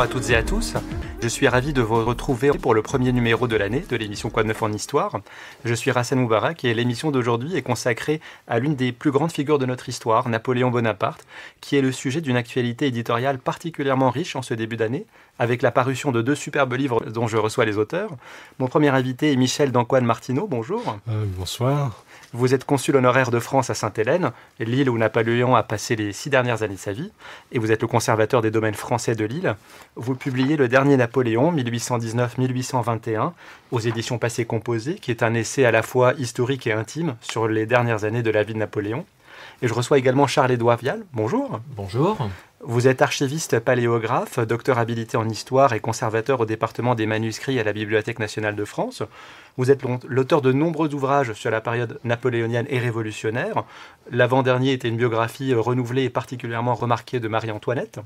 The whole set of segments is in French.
à toutes et à tous. Je suis ravi de vous retrouver pour le premier numéro de l'année de l'émission Quoi de neuf en histoire. Je suis Hassan Moubarak et l'émission d'aujourd'hui est consacrée à l'une des plus grandes figures de notre histoire, Napoléon Bonaparte, qui est le sujet d'une actualité éditoriale particulièrement riche en ce début d'année, avec la parution de 2 superbes livres dont je reçois les auteurs. Mon premier invité est Michel d'Ancoine Martineau. Bonjour. Bonsoir. Vous êtes consul honoraire de France à Sainte-Hélène, l'île où Napoléon a passé les 6 dernières années de sa vie, et vous êtes le conservateur des domaines français de l'île. Vous publiez Le Dernier Napoléon, 1819-1821, aux éditions Passé Composé, qui est un essai à la fois historique et intime sur les dernières années de la vie de Napoléon. Et je reçois également Charles-Édouard Vial. Bonjour. Bonjour. Vous êtes archiviste paléographe, docteur habilité en histoire et conservateur au département des manuscrits à la Bibliothèque nationale de France. Vous êtes l'auteur de nombreux ouvrages sur la période napoléonienne et révolutionnaire. L'avant-dernier était une biographie renouvelée et particulièrement remarquée de Marie-Antoinette.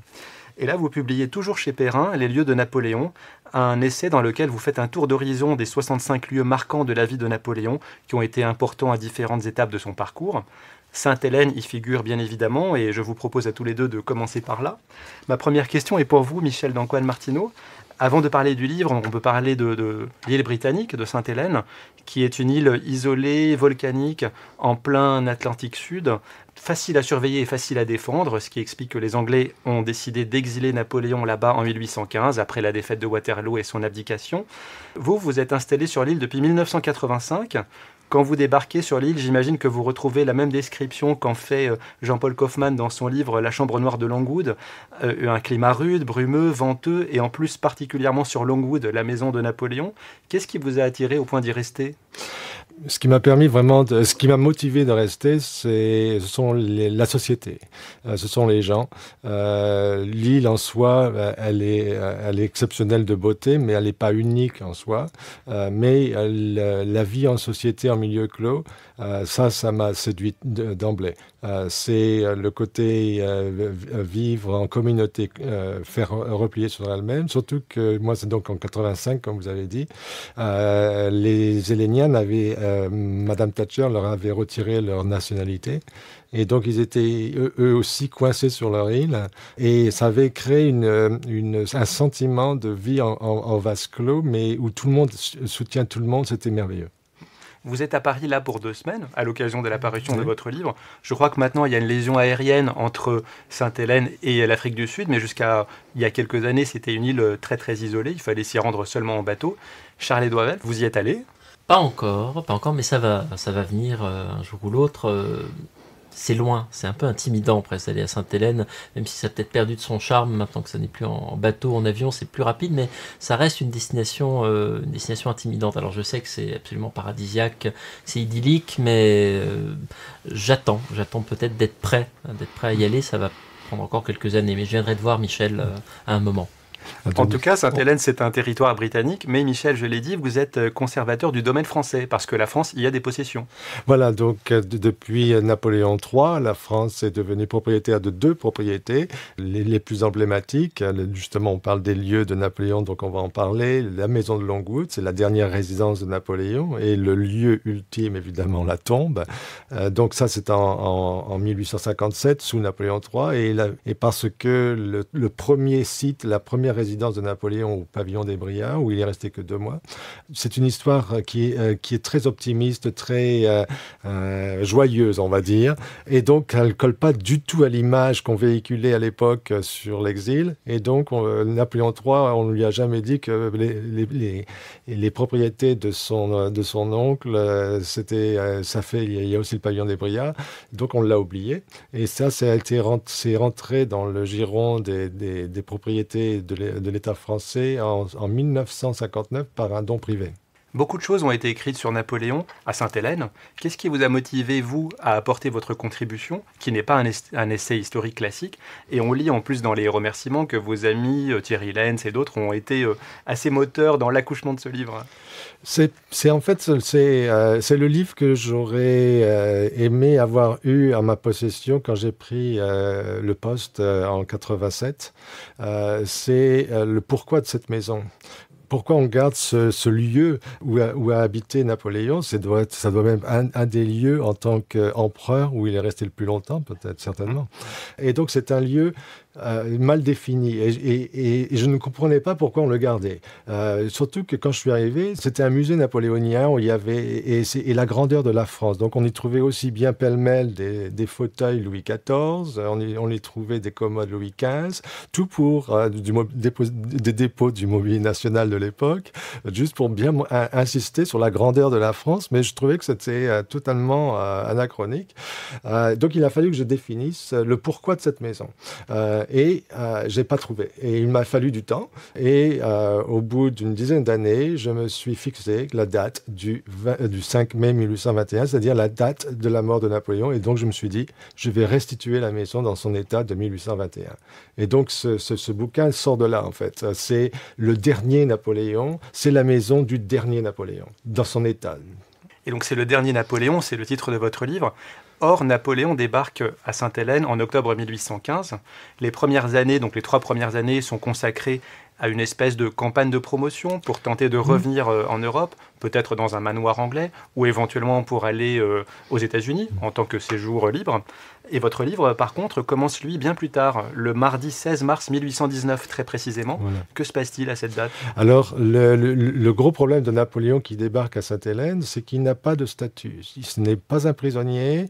Et là, vous publiez toujours chez Perrin Les lieux de Napoléon, un essai dans lequel vous faites un tour d'horizon des 65 lieux marquants de la vie de Napoléon qui ont été importants à différentes étapes de son parcours. Sainte-Hélène y figure bien évidemment et je vous propose à tous les deux de commencer par là. Ma première question est pour vous, Michel d'Ancoine Martineau. Avant de parler du livre, on peut parler de l'île britannique de Sainte-Hélène, qui est une île isolée, volcanique, en plein Atlantique Sud, facile à surveiller et facile à défendre, ce qui explique que les Anglais ont décidé d'exiler Napoléon là-bas en 1815, après la défaite de Waterloo et son abdication. Vous êtes installé sur l'île depuis 1985. Quand vous débarquez sur l'île, j'imagine que vous retrouvez la même description qu'en fait Jean-Paul Kaufmann dans son livre La Chambre noire de Longwood. Un climat rude, brumeux, venteux, et en plus particulièrement sur Longwood, la maison de Napoléon. Qu'est-ce qui vous a attiré au point d'y rester ? Ce qui m'a permis vraiment, ce qui m'a motivé de rester, ce sont la société, ce sont les gens. L'île en soi, elle est exceptionnelle de beauté, mais elle n'est pas unique en soi. Mais la vie en société, en milieu clos, ça m'a séduit d'emblée. C'est le côté vivre en communauté, faire replier sur elle-même. Surtout que moi, c'est donc en 85, comme vous avez dit, les Héléniens Madame Thatcher leur avait retiré leur nationalité. Et donc, ils étaient eux aussi coincés sur leur île. Et ça avait créé un sentiment de vie en vase clos, mais où tout le monde soutient tout le monde. C'était merveilleux. Vous êtes à Paris là pour 2 semaines, à l'occasion de la parution de votre livre. Je crois que maintenant, il y a une liaison aérienne entre Sainte-Hélène et l'Afrique du Sud, mais jusqu'à il y a quelques années, c'était une île très très isolée. Il fallait s'y rendre seulement en bateau. Charles-Édouard Vial, vous y êtes allé ? Pas encore, mais ça va venir un jour ou l'autre. C'est loin, c'est un peu intimidant presque d'aller à Sainte-Hélène, même si ça a peut-être perdu de son charme maintenant que ça n'est plus en bateau, en avion, c'est plus rapide, mais ça reste une destination intimidante. Alors je sais que c'est absolument paradisiaque, c'est idyllique, mais j'attends peut-être d'être prêt à y aller. Ça va prendre encore quelques années, mais je viendrai te voir, Michel, à un moment. En tout cas, Sainte-Hélène, c'est un territoire britannique, mais Michel, je l'ai dit, vous êtes conservateur du domaine français, parce que la France y a des possessions. Voilà, donc depuis Napoléon III, la France est devenue propriétaire de 2 propriétés, les plus emblématiques. Justement, on parle des lieux de Napoléon, donc on va en parler. La maison de Longwood, c'est la dernière résidence de Napoléon, et le lieu ultime, évidemment, la tombe. Donc ça, c'est en 1857, sous Napoléon III, et parce que le premier site, la première résidence de Napoléon au pavillon des Briards, où il est resté que 2 mois. C'est une histoire qui est très optimiste, très joyeuse, on va dire. Et donc, elle ne colle pas du tout à l'image qu'on véhiculait à l'époque sur l'exil. Et donc, Napoléon III, on ne lui a jamais dit que les propriétés de son oncle, il y a aussi le pavillon des Briards. Donc, on l'a oublié. Et ça, c'est rentré dans le giron des propriétés de l'État français en 1959 par un don privé. Beaucoup de choses ont été écrites sur Napoléon à Sainte-Hélène. Qu'est-ce qui vous a motivé, vous, à apporter votre contribution, qui n'est pas un essai historique classique ? Et on lit en plus dans les remerciements que vos amis Thierry Lenz et d'autres ont été assez moteurs dans l'accouchement de ce livre. C'est le livre que j'aurais aimé avoir eu à ma possession quand j'ai pris le poste en 87. C'est le pourquoi de cette maison. Pourquoi on garde ce lieu où a habité Napoléon? Ça doit même un des lieux en tant qu'empereur où il est resté le plus longtemps, peut-être, certainement. Et donc, c'est un lieu mal défini et je ne comprenais pas pourquoi on le gardait. Surtout que quand je suis arrivé, c'était un musée napoléonien où il y avait et la grandeur de la France. Donc on y trouvait aussi bien pêle-mêle des fauteuils Louis XIV, on y trouvait des commodes Louis XV, tout pour des dépôts du mobilier national de l'époque, juste pour bien insister sur la grandeur de la France, mais je trouvais que c'était totalement anachronique. Donc il a fallu que je définisse le pourquoi de cette maison. J'ai pas trouvé. Et il m'a fallu du temps. Et au bout d'une dizaine d'années, je me suis fixé la date du 5 mai 1821, c'est-à-dire la date de la mort de Napoléon. Et donc je me suis dit, je vais restituer la maison dans son état de 1821. Et donc ce bouquin sort de là, en fait. C'est le dernier Napoléon, c'est la maison du dernier Napoléon, dans son état. Et donc c'est le dernier Napoléon, c'est le titre de votre livre. Or, Napoléon débarque à Sainte-Hélène en octobre 1815. Les premières années, donc les 3 premières années, sont consacrées à une espèce de campagne de promotion pour tenter de revenir en Europe, peut-être dans un manoir anglais, ou éventuellement pour aller aux États-Unis en tant que séjour libre. Et votre livre, par contre, commence, lui, bien plus tard, le mardi 16 mars 1819, très précisément. Voilà. Que se passe-t-il à cette date ? Alors, le gros problème de Napoléon qui débarque à Sainte-Hélène, c'est qu'il n'a pas de statut. Ce n'est pas un prisonnier,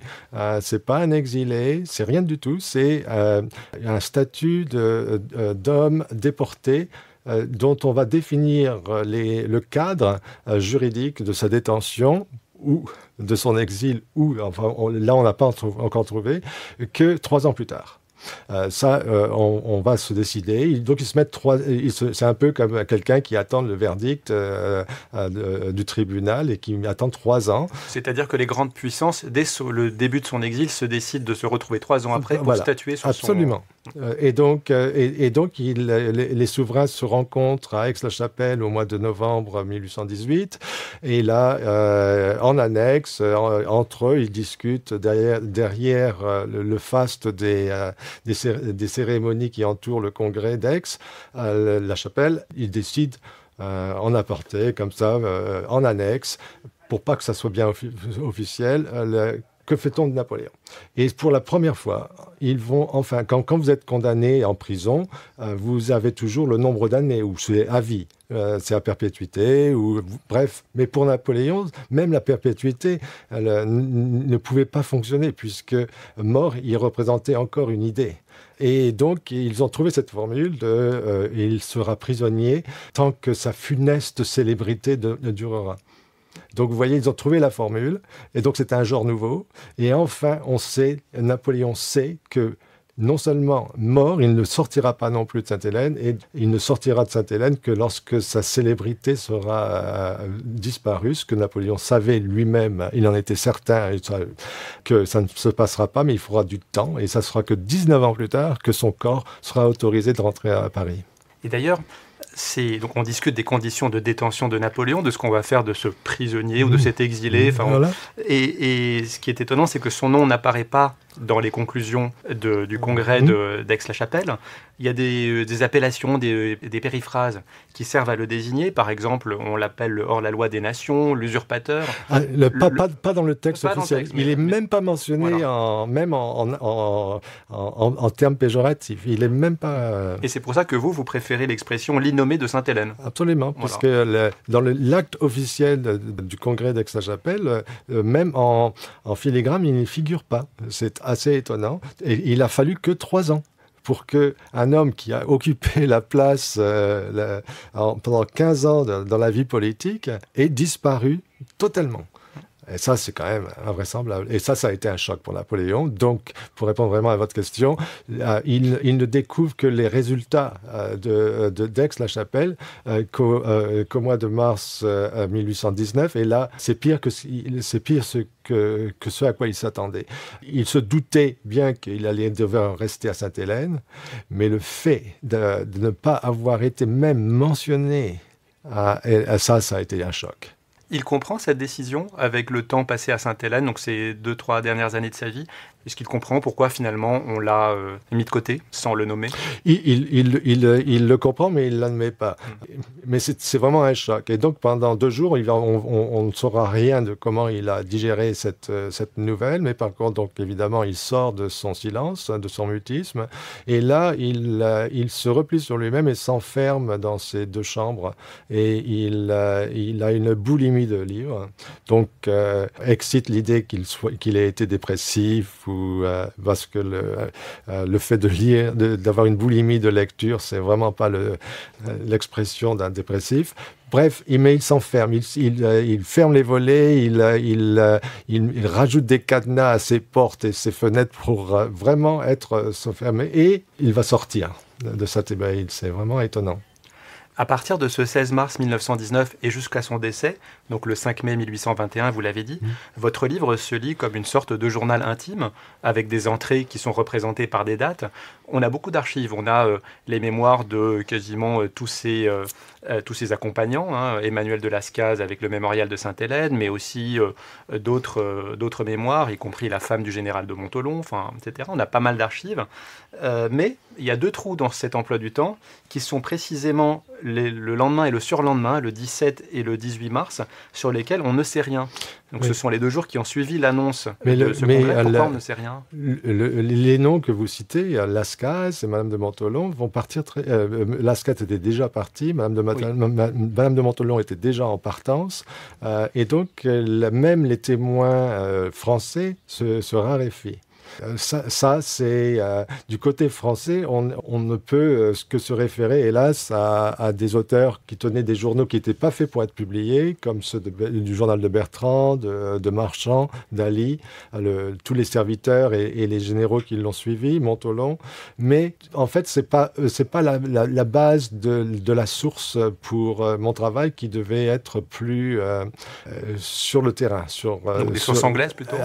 c'est pas un exilé, c'est rien du tout. C'est un statut d'homme déporté dont on va définir le cadre juridique de sa détention ou de son exil, enfin, là on n'a pas encore trouvé, que 3 ans plus tard. On va se décider. Donc, ils se mettent c'est un peu comme quelqu'un qui attend le verdict du tribunal et qui attend 3 ans. C'est-à-dire que les grandes puissances, dès le début de son exil, se décident de se retrouver 3 ans après pour statuer sur Absolument. Et donc, les souverains se rencontrent à Aix-la-Chapelle au mois de novembre 1818. Et là, en annexe, entre eux, ils discutent derrière le faste des cérémonies qui entourent le congrès d'Aix, la chapelle, ils décident en aparté, comme ça, en annexe, pour pas que ça soit bien officiel, que fait-on de Napoléon ? Et pour la première fois, ils vont, enfin, quand vous êtes condamné en prison, vous avez toujours le nombre d'années, ou c'est à vie. C'est à perpétuité, ou bref. Mais pour Napoléon, même la perpétuité ne pouvait pas fonctionner, puisque mort, il représentait encore une idée. Et donc, ils ont trouvé cette formule il sera prisonnier tant que sa funeste célébrité durera. Donc, vous voyez, ils ont trouvé la formule, et donc c'est un genre nouveau. Et enfin, Napoléon sait que non seulement mort, il ne sortira pas non plus de Sainte-Hélène, et il ne sortira de Sainte-Hélène que lorsque sa célébrité sera disparue, ce que Napoléon savait lui-même, il en était certain que ça ne se passera pas, mais il faudra du temps, et ça sera que 19 ans plus tard que son corps sera autorisé de rentrer à Paris. Et d'ailleurs, donc on discute des conditions de détention de Napoléon, de ce qu'on va faire de ce prisonnier ou de cet exilé. Voilà. Et ce qui est étonnant, c'est que son nom n'apparaît pas dans les conclusions du congrès d'Aix-la-Chapelle. Il y a des appellations, des périphrases qui servent à le désigner. Par exemple, on l'appelle le hors-la-loi des nations, l'usurpateur. Pas dans le texte officiel. Il n'est même pas mentionné même en termes péjoratifs. Il est même pas... Et c'est pour ça que vous préférez l'expression l'innommé de Sainte-Hélène. Absolument, parce que dans l'acte officiel du congrès d'Aix-la-Chapelle, même en filigrane, il ne figure pas. C'est assez étonnant. Et il a fallu que 3 ans pour qu'un homme qui a occupé la place pendant 15 ans dans la vie politique ait disparu totalement. Et ça, c'est quand même invraisemblable. Et ça a été un choc pour Napoléon. Donc, pour répondre vraiment à votre question, il ne découvre que les résultats d'Aix-la-Chapelle qu'au mois de mars 1819. Et là, c'est pire que ce à quoi il s'attendait. Il se doutait bien qu'il allait devoir rester à Sainte-Hélène, mais le fait de ne pas avoir été même mentionné, ça a été un choc. Il comprend cette décision avec le temps passé à Sainte-Hélène, donc ces 2-3 dernières années de sa vie. Est-ce qu'il comprend pourquoi finalement on l'a mis de côté sans le nommer? Il le comprend, mais il ne l'admet pas. Mais c'est vraiment un choc. Et donc pendant 2 jours, on ne saura rien de comment il a digéré cette nouvelle, mais par contre, donc évidemment, il sort de son silence, de son mutisme, et là, il se replie sur lui-même et s'enferme dans ses 2 chambres, et il a une boulimie de livres, donc excite l'idée qu'il ait été dépressif, ou parce que le fait de lire, d'avoir une boulimie de lecture, c'est vraiment pas l'expression d'un dépressif. Bref, mais il s'enferme, il ferme les volets, il rajoute des cadenas à ses portes et ses fenêtres pour vraiment s'enfermer, et il va sortir de sa thébaïde. C'est vraiment étonnant. À partir de ce 16 mars 1919 et jusqu'à son décès, donc le 5 mai 1821, vous l'avez dit, votre livre se lit comme une sorte de journal intime, avec des entrées qui sont représentées par des dates. On a beaucoup d'archives, on a les mémoires de quasiment tous ses accompagnants, hein, Emmanuel de Lascaz avec le mémorial de Sainte-Hélène, mais aussi d'autres mémoires, y compris la femme du général de Montholon, etc. On a pas mal d'archives, mais il y a 2 trous dans cet emploi du temps qui sont précisément le lendemain et le surlendemain, le 17 et le 18 mars, sur lesquels on ne sait rien. Donc ce sont les 2 jours qui ont suivi l'annonce de ce congrès. Pourquoi on ne sait rien? Les noms que vous citez, Lascaz et Madame de Montholon, vont partir Lascaz était déjà parti, Madame de Montholon était déjà en partance, et donc même les témoins français se raréfient. Ça c'est du côté français, on ne peut que se référer, hélas, à des auteurs qui tenaient des journaux qui n'étaient pas faits pour être publiés, comme ceux du journal de Bertrand, de Marchand, d'Ali, tous les serviteurs et les généraux qui l'ont suivi, Montholon. Mais en fait, c'est pas la base de la source pour mon travail, qui devait être plus sur le terrain. Donc des sources anglaises plutôt?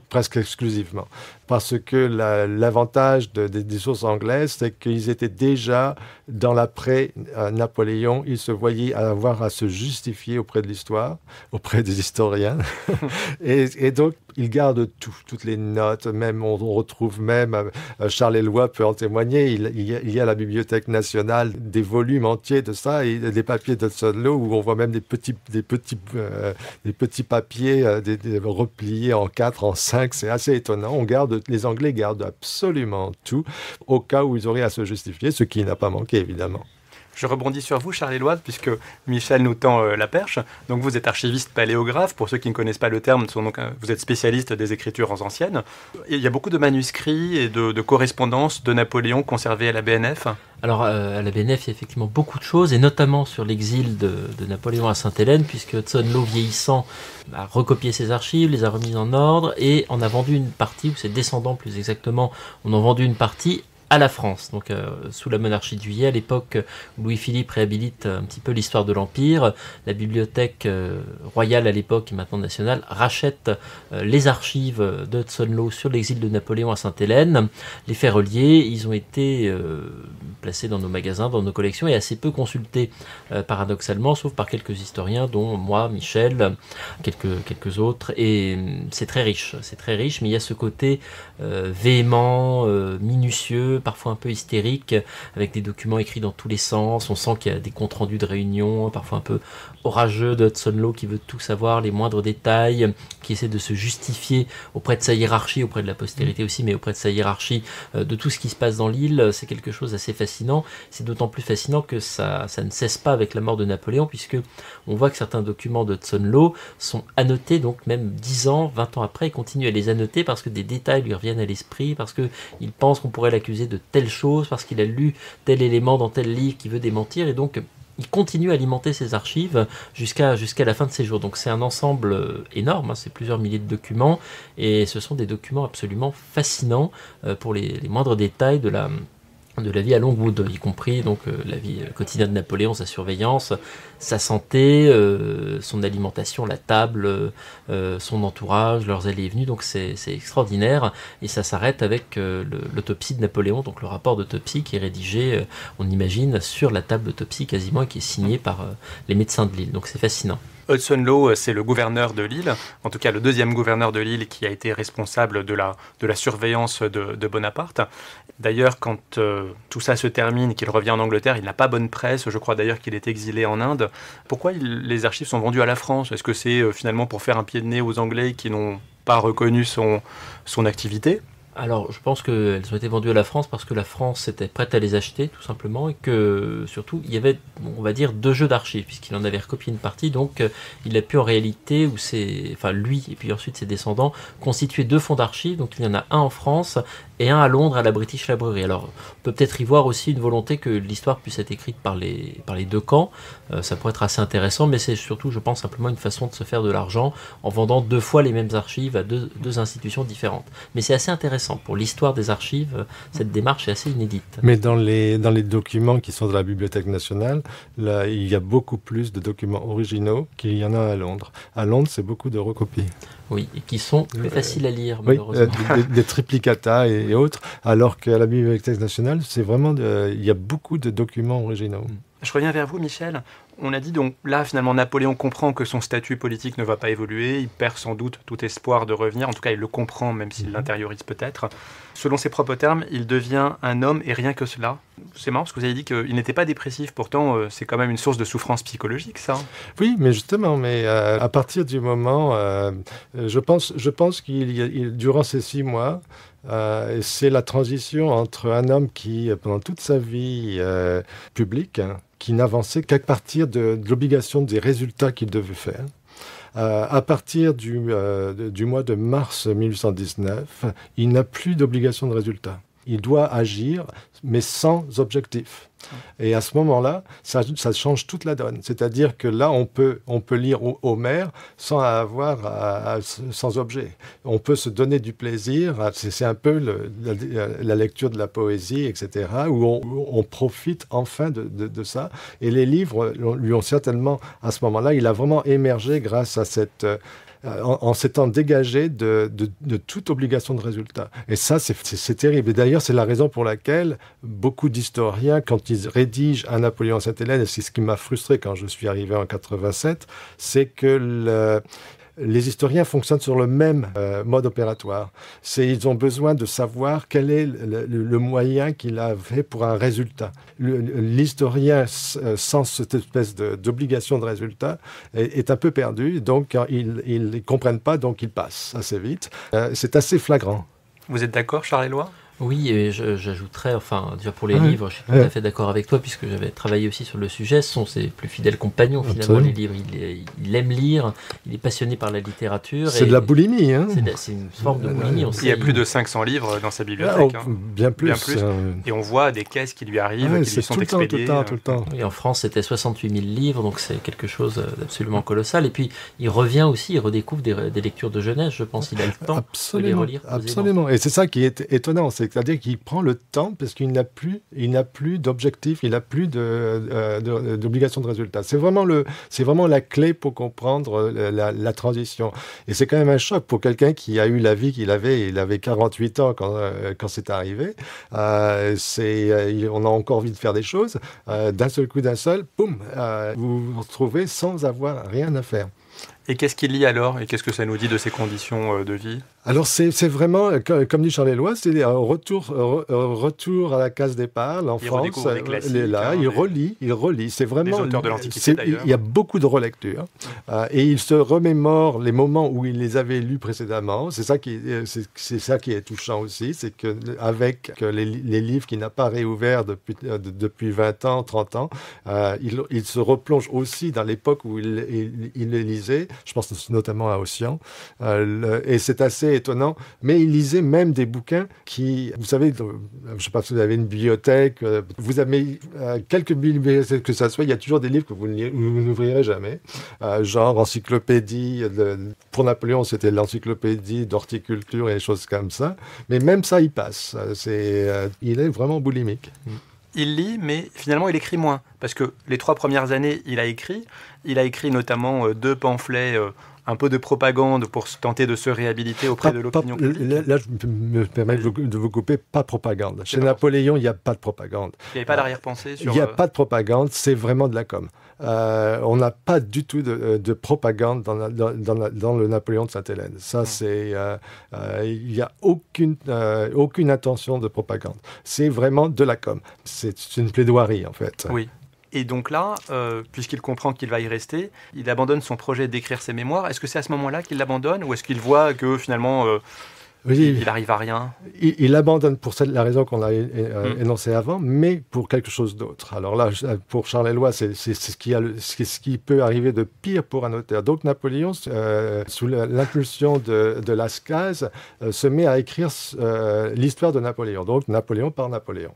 Presque exclusivement. Parce que l'avantage des sources anglaises, c'est qu'ils étaient déjà dans l'après-Napoléon. Ils se voyaient avoir à se justifier auprès de l'histoire, auprès des historiens. et donc, ils gardent toutes les notes. Même, on retrouve même, Charles Éloi peut en témoigner, il y a à la Bibliothèque nationale des volumes entiers de ça, et des papiers d'Hudson Law, où on voit même des petits papiers repliés en 4, en 5. C'est assez étonnant. Les Anglais gardent absolument tout, au cas où ils auraient à se justifier, ce qui n'a pas manqué, évidemment. Je rebondis sur vous, Charles Éloi, puisque Michel nous tend la perche. Donc vous êtes archiviste paléographe. Pour ceux qui ne connaissent pas le terme, vous êtes spécialiste des écritures anciennes. Et il y a beaucoup de manuscrits et de correspondances de Napoléon conservées à la BNF. Alors, à la BNF, il y a effectivement beaucoup de choses, et notamment sur l'exil de Napoléon à Sainte-Hélène, puisque Hudson Law, vieillissant, a recopié ses archives, les a remises en ordre, et en a vendu une partie, ou ses descendants plus exactement, en ont vendu une partie à la France, donc sous la monarchie de Juillet, à l'époque où Louis-Philippe réhabilite un petit peu l'histoire de l'Empire. La bibliothèque royale à l'époque, et maintenant nationale, rachète les archives de Hudson Law sur l'exil de Napoléon à Sainte-Hélène, les fait relier. Ils ont été placés dans nos magasins, dans nos collections, et assez peu consultés paradoxalement, sauf par quelques historiens, dont moi, Michel, quelques autres, et c'est très riche, mais il y a ce côté véhément, minutieux, parfois un peu hystérique, avec des documents écrits dans tous les sens. On sent qu'il y a des comptes rendus de réunions, parfois un peu orageux, de Hudson Law, qui veut tout savoir, les moindres détails, qui essaie de se justifier auprès de sa hiérarchie, auprès de la postérité aussi, mais auprès de sa hiérarchie, de tout ce qui se passe dans l'île. C'est quelque chose d'assez fascinant. C'est d'autant plus fascinant que ça ne cesse pas avec la mort de Napoléon, puisque on voit que certains documents de Hudson Law sont annotés, donc même 10 ans, 20 ans après, il continue à les annoter parce que des détails lui reviennent à l'esprit, parce qu'il pense qu'on pourrait l'accuser de telle chose, parce qu'il a lu tel élément dans tel livre qui veut démentir, et donc il continue à alimenter ses archives jusqu'à la fin de ses jours. Donc c'est un ensemble énorme, hein, c'est plusieurs milliers de documents, et ce sont des documents absolument fascinants pour les moindres détails de la vie à Longwood, y compris donc la vie quotidienne de Napoléon, sa surveillance, sa santé, son alimentation, la table, son entourage, leurs allées et venues. Donc c'est extraordinaire, et ça s'arrête avec l'autopsie de Napoléon, donc le rapport d'autopsie qui est rédigé, on imagine, sur la table d'autopsie quasiment, et qui est signé par les médecins de l'île. Donc c'est fascinant. Hudson Lowe, c'est le gouverneur de l'île, en tout cas le deuxième gouverneur de l'île qui a été responsable de la surveillance de Bonaparte. D'ailleurs, quand tout ça se termine, qu'il revient en Angleterre, il n'a pas bonne presse. Je crois d'ailleurs qu'il est exilé en Inde. Pourquoi les archives sont vendues à la France? Est-ce que c'est finalement pour faire un pied de nez aux Anglais qui n'ont pas reconnu son activité? Alors, je pense qu'elles ont été vendues à la France parce que la France était prête à les acheter, tout simplement, et que, surtout, il y avait, on va dire, 2 jeux d'archives, puisqu'il en avait recopié une partie, donc il a pu en réalité, lui, et puis ensuite ses descendants, constituer 2 fonds d'archives, donc il y en a un en France et un à Londres, à la British Library. Alors, on peut peut-être y voir aussi une volonté que l'histoire puisse être écrite par les 2 camps, ça pourrait être assez intéressant, mais c'est surtout, je pense, simplement une façon de se faire de l'argent en vendant 2 fois les mêmes archives à deux institutions différentes. Mais c'est assez intéressant. Pour l'histoire des archives, cette démarche est assez inédite. Mais dans les documents qui sont de la Bibliothèque nationale, là, il y a beaucoup plus de documents originaux qu'il y en a à Londres. À Londres, c'est beaucoup de recopies. Oui, et qui sont plus faciles à lire, oui, malheureusement. Des triplicata et autres, alors qu'à la Bibliothèque nationale, c'est vraiment il y a beaucoup de documents originaux. Je reviens vers vous, Michel. On a dit donc là, finalement, Napoléon comprend que son statut politique ne va pas évoluer. Il perd sans doute tout espoir de revenir. En tout cas, il le comprend, même s'il l'intériorise peut-être. Selon ses propres termes, il devient un homme et rien que cela. C'est marrant parce que vous avez dit qu'il n'était pas dépressif. Pourtant, c'est quand même une source de souffrance psychologique, ça. Oui, mais justement, à partir du moment, je pense qu'il durant ces 6 mois, c'est la transition entre un homme qui, pendant toute sa vie publique, qui n'avançait qu'à partir de l'obligation des résultats qu'il devait faire. À partir du mois de mars 1819, il n'a plus d'obligation de résultat. Il doit agir, mais sans objectif. Et à ce moment-là, ça change toute la donne. C'est-à-dire que là, on peut lire Homère sans objet. On peut se donner du plaisir. C'est un peu la lecture de la poésie, etc., où on profite enfin de ça. Et les livres lui ont certainement, à ce moment-là, il a vraiment émergé grâce à en s'étant dégagé de toute obligation de résultat. Et ça, c'est terrible. Et d'ailleurs, c'est la raison pour laquelle beaucoup d'historiens, quand ils rédigent un Napoléon à Sainte-Hélène, et c'est ce qui m'a frustré quand je suis arrivé en 87, c'est que les historiens fonctionnent sur le même mode opératoire. Ils ont besoin de savoir quel est le moyen qu'il avait pour un résultat. L'historien, sans cette espèce d'obligation de résultat, est un peu perdu. Donc, ils ne comprennent pas, donc ils passent assez vite. C'est assez flagrant. Vous êtes d'accord, Charles Éloi ? Oui, et j'ajouterais, déjà pour les livres, je suis tout à fait d'accord avec toi, puisque j'avais travaillé aussi sur le sujet. Ce sont ses plus fidèles compagnons, finalement, les livres. Il aime lire, il est passionné par la littérature. C'est de la boulimie. Hein. C'est une forme de boulimie. Il y a plus de 500 livres dans sa bibliothèque. Bien plus. Et on voit des caisses qui lui arrivent, qui lui sont expédiées. Tout le temps. Oui, en France, c'était 68 000 livres, donc c'est quelque chose d'absolument colossal. Et puis, il revient aussi, il redécouvre des lectures de jeunesse, je pense. Il a le temps de les relire. Absolument. Et c'est ça qui est étonnant, c'est-à-dire qu'il prend le temps parce qu'il n'a plus d'objectif, il n'a plus d'obligation de résultat. C'est vraiment la clé pour comprendre la transition. Et c'est quand même un choc pour quelqu'un qui a eu la vie qu'il avait. Il avait 48 ans quand c'est arrivé. On a encore envie de faire des choses. D'un seul coup, boum, vous vous retrouvez sans avoir rien à faire. Et qu'est-ce qu'il lit alors? Et qu'est-ce que ça nous dit de ses conditions de vie? Alors c'est vraiment, comme dit Charles Éloi, c'est un retour à la case départ. L'enfance, il est là, il relit. C'est vraiment les auteurs de l'Antiquité d'ailleurs. Il y a beaucoup de relectures et il se remémore les moments où il les avait lus précédemment. C'est ça qui est touchant aussi, c'est que avec les livres qu'il n'a pas réouverts depuis 20 ans, 30 ans, il se replonge aussi dans l'époque où il les lisait. Je pense notamment à Ossian, et c'est assez étonnant, mais il lisait même des bouquins qui, vous savez, je ne sais pas si vous avez une bibliothèque, vous avez quelques bibliothèques que ça soit, il y a toujours des livres que vous n'ouvrirez jamais, genre encyclopédie, pour Napoléon c'était l'encyclopédie d'horticulture et des choses comme ça, mais même ça il passe, il est vraiment boulimique. Il lit, mais finalement il écrit moins, parce que les 3 premières années il a écrit notamment 2 pamphlets un peu de propagande pour tenter de se réhabiliter auprès de l'opinion publique? Là, je me permets de vous couper, pas propagande. Chez Napoléon, il n'y a pas de propagande. Il n'y avait pas d'arrière-pensée sur... Il n'y a pas de propagande, c'est vraiment de la com. On n'a pas du tout de propagande dans le Napoléon de Sainte-Hélène. Ça, il n'y a aucune intention de propagande. C'est vraiment de la com. C'est une plaidoirie, en fait. Oui. Et donc là, puisqu'il comprend qu'il va y rester, il abandonne son projet d'écrire ses mémoires. Est-ce que c'est à ce moment-là qu'il l'abandonne, ou est-ce qu'il voit que finalement... Oui, il n'arrive à rien. Il abandonne pour la raison qu'on a énoncée avant, mais pour quelque chose d'autre. Alors là, pour Charles Éloi, c'est ce qui peut arriver de pire pour un auteur. Donc Napoléon, sous l'impulsion de Lascaz, se met à écrire l'histoire de Napoléon. Donc Napoléon par Napoléon.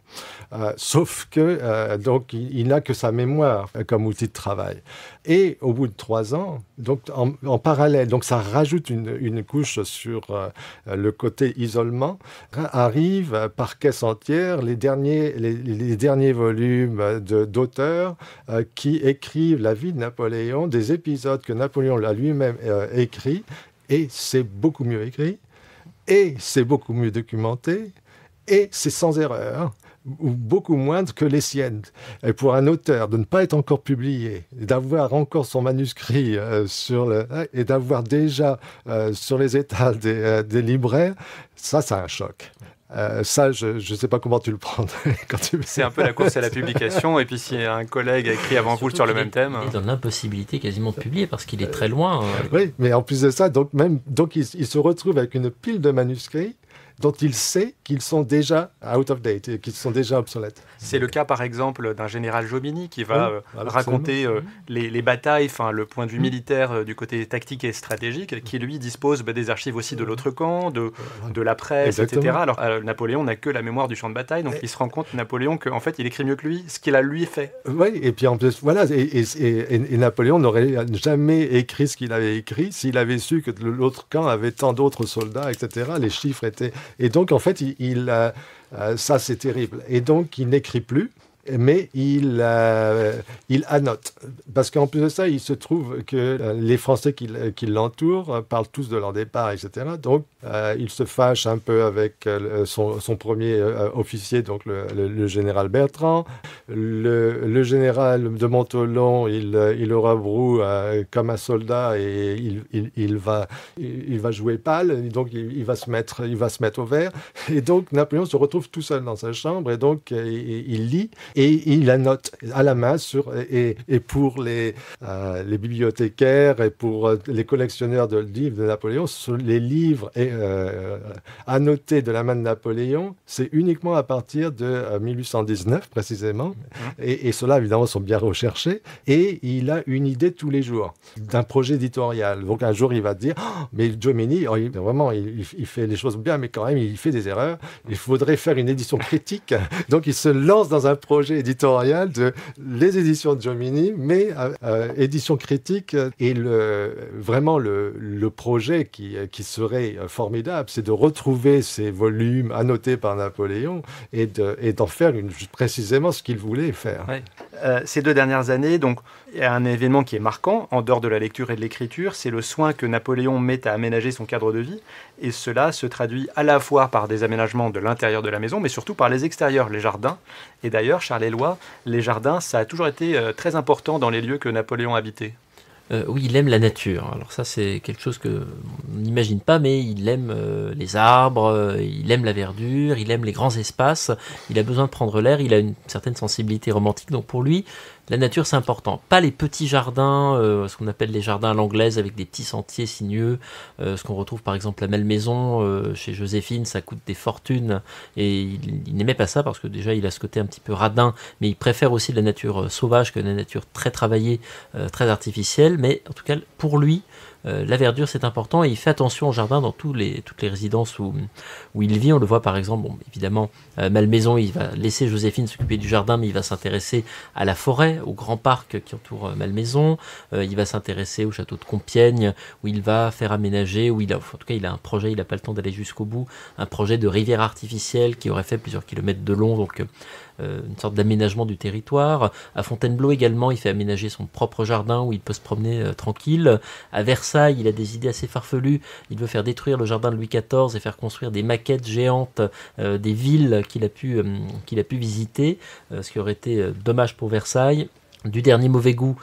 Sauf que donc il n'a que sa mémoire comme outil de travail. Et au bout de 3 ans, donc en parallèle, donc ça rajoute une couche sur le côté isolement, arrivent par caisse entière les derniers volumes d'auteurs qui écrivent la vie de Napoléon, des épisodes que Napoléon l'a lui-même écrits, et c'est beaucoup mieux écrit, et c'est beaucoup mieux documenté, et c'est sans erreur, ou beaucoup moindre que les siennes. Et pour un auteur, de ne pas être encore publié, d'avoir encore son manuscrit et d'avoir déjà sur les étals des libraires, ça, c'est un choc. Ça, je ne sais pas comment tu le prends. C'est un peu la course à la publication, et puis si un collègue a écrit avant vous sur le même thème... Il est dans l'impossibilité quasiment de publier, parce qu'il est très loin. Oui, mais en plus de ça, donc il se retrouve avec une pile de manuscrits dont il sait qu'ils sont déjà out of date, qu'ils sont déjà obsolètes. C'est le cas, par exemple, d'un général Jomini qui va raconter les batailles, le point de vue militaire du côté tactique et stratégique, qui, lui, dispose des archives aussi de l'autre camp, de la presse, etc. Alors, Napoléon n'a que la mémoire du champ de bataille, donc il se rend compte, Napoléon, qu'en fait, il écrit mieux que lui, ce qu'il a, lui, fait. Oui, et puis en plus, voilà, et Napoléon n'aurait jamais écrit ce qu'il avait écrit s'il avait su que l'autre camp avait tant d'autres soldats, etc. Les chiffres étaient... Et donc, en fait, ça, c'est terrible. Et donc, il n'écrit plus, mais il annote. Parce qu'en plus de ça, il se trouve que les Français qui l'entourent parlent tous de leur départ, etc. Donc, il se fâche un peu avec son premier officier, donc le général Bertrand. Le général de Montholon, il le rebroue comme un soldat, et il va jouer pâle. Donc, il va se mettre au vert. Et donc, Napoléon se retrouve tout seul dans sa chambre, et donc, il lit. Et il annote à la main et pour les bibliothécaires et pour les collectionneurs de livres de Napoléon, les livres annotés de la main de Napoléon, c'est uniquement à partir de 1819 précisément. Et ceux-là, évidemment, sont bien recherchés. Et il a une idée tous les jours d'un projet éditorial. Donc un jour, il va dire mais Jomini, vraiment, il fait les choses bien, mais quand même, il fait des erreurs. Il faudrait faire une édition critique. Donc il se lance dans un projet éditorial les éditions de Jomini, mais édition critique. Et vraiment le projet qui serait formidable, c'est de retrouver ces volumes annotés par Napoléon et d'en faire précisément ce qu'il voulait faire. Ouais. Ces 2 dernières années, donc, il y a un événement qui est marquant, en dehors de la lecture et de l'écriture, c'est le soin que Napoléon met à aménager son cadre de vie, et cela se traduit à la fois par des aménagements de l'intérieur de la maison, mais surtout par les extérieurs, les jardins. Et d'ailleurs, Charles Éloi, les jardins, ça a toujours été très important dans les lieux que Napoléon habitait. Oui, il aime la nature. Alors ça, c'est quelque chose qu'on n'imagine pas, mais il aime les arbres, il aime la verdure, il aime les grands espaces, il a besoin de prendre l'air, il a une certaine sensibilité romantique, donc pour lui, la nature, c'est important. Pas les petits jardins, ce qu'on appelle les jardins à l'anglaise, avec des petits sentiers sinueux, ce qu'on retrouve par exemple à Malmaison, chez Joséphine, ça coûte des fortunes, et il n'aimait pas ça, parce que déjà, il a ce côté un petit peu radin, mais il préfère aussi la nature sauvage que la nature très travaillée, très artificielle, mais en tout cas, pour lui, la verdure, c'est important, et il fait attention au jardin dans toutes les résidences où il vit. On le voit par exemple, évidemment, Malmaison, il va laisser Joséphine s'occuper du jardin, mais il va s'intéresser à la forêt, au grand parc qui entoure Malmaison. Il va s'intéresser au château de Compiègne, où il va faire aménager, en tout cas, il a un projet, il n'a pas le temps d'aller jusqu'au bout, un projet de rivière artificielle qui aurait fait plusieurs kilomètres de long, donc une sorte d'aménagement du territoire. À Fontainebleau également, il fait aménager son propre jardin où il peut se promener tranquille. À Versailles, Versailles, il a des idées assez farfelues. Il veut faire détruire le jardin de Louis XIV et faire construire des maquettes géantes des villes qu'il a pu visiter, ce qui aurait été dommage pour Versailles. Du dernier mauvais goût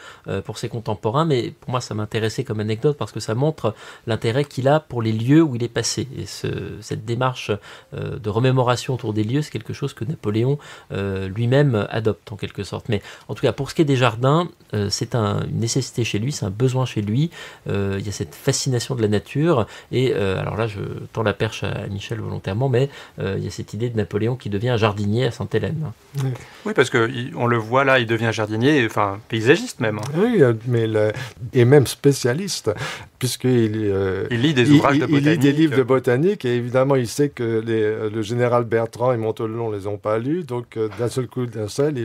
pour ses contemporains, mais pour moi ça m'intéressait comme anecdote parce que ça montre l'intérêt qu'il a pour les lieux où il est passé. Et cette démarche de remémoration autour des lieux, c'est quelque chose que Napoléon lui-même adopte en quelque sorte. Mais en tout cas, pour ce qui est des jardins, c'est une nécessité chez lui, c'est un besoin chez lui. Il y a cette fascination de la nature. Et alors là, je tends la perche à Michel volontairement, mais il y a cette idée de Napoléon qui devient jardinier à Sainte-Hélène. Oui, parce qu'on le voit là, il devient jardinier, enfin paysagiste même. Oui, mais et même spécialiste, puisqu'il lit des ouvrages de botanique. Il lit des livres de botanique, et évidemment, il sait que le général Bertrand et Montelon ne les ont pas lus, donc d'un seul coup,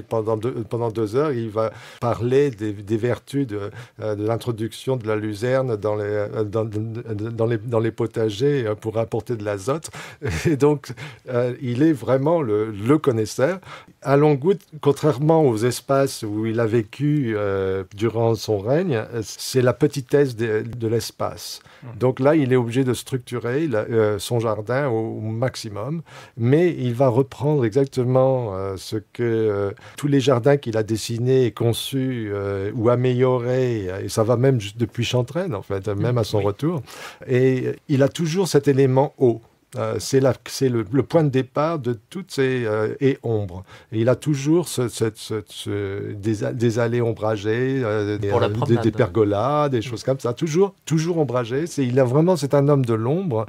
pendant 2 heures, il va parler des vertus de l'introduction de la luzerne dans les potagers pour apporter de l'azote. Et donc, il est vraiment le connaisseur. À Longwood, contrairement aux espaces où il a vécu durant son règne, c'est la petitesse de l'espace. Donc là, il est obligé de structurer son jardin au maximum, mais il va reprendre exactement ce que tous les jardins qu'il a dessinés et conçus ou améliorés, et ça va même depuis Chantraine, en fait, même à son retour. Et il a toujours cet élément eau. C'est le point de départ de toutes ces et ombres. Et il a toujours des allées ombragées, des pergolas, des choses comme ça, toujours ombragées. C'est un homme de l'ombre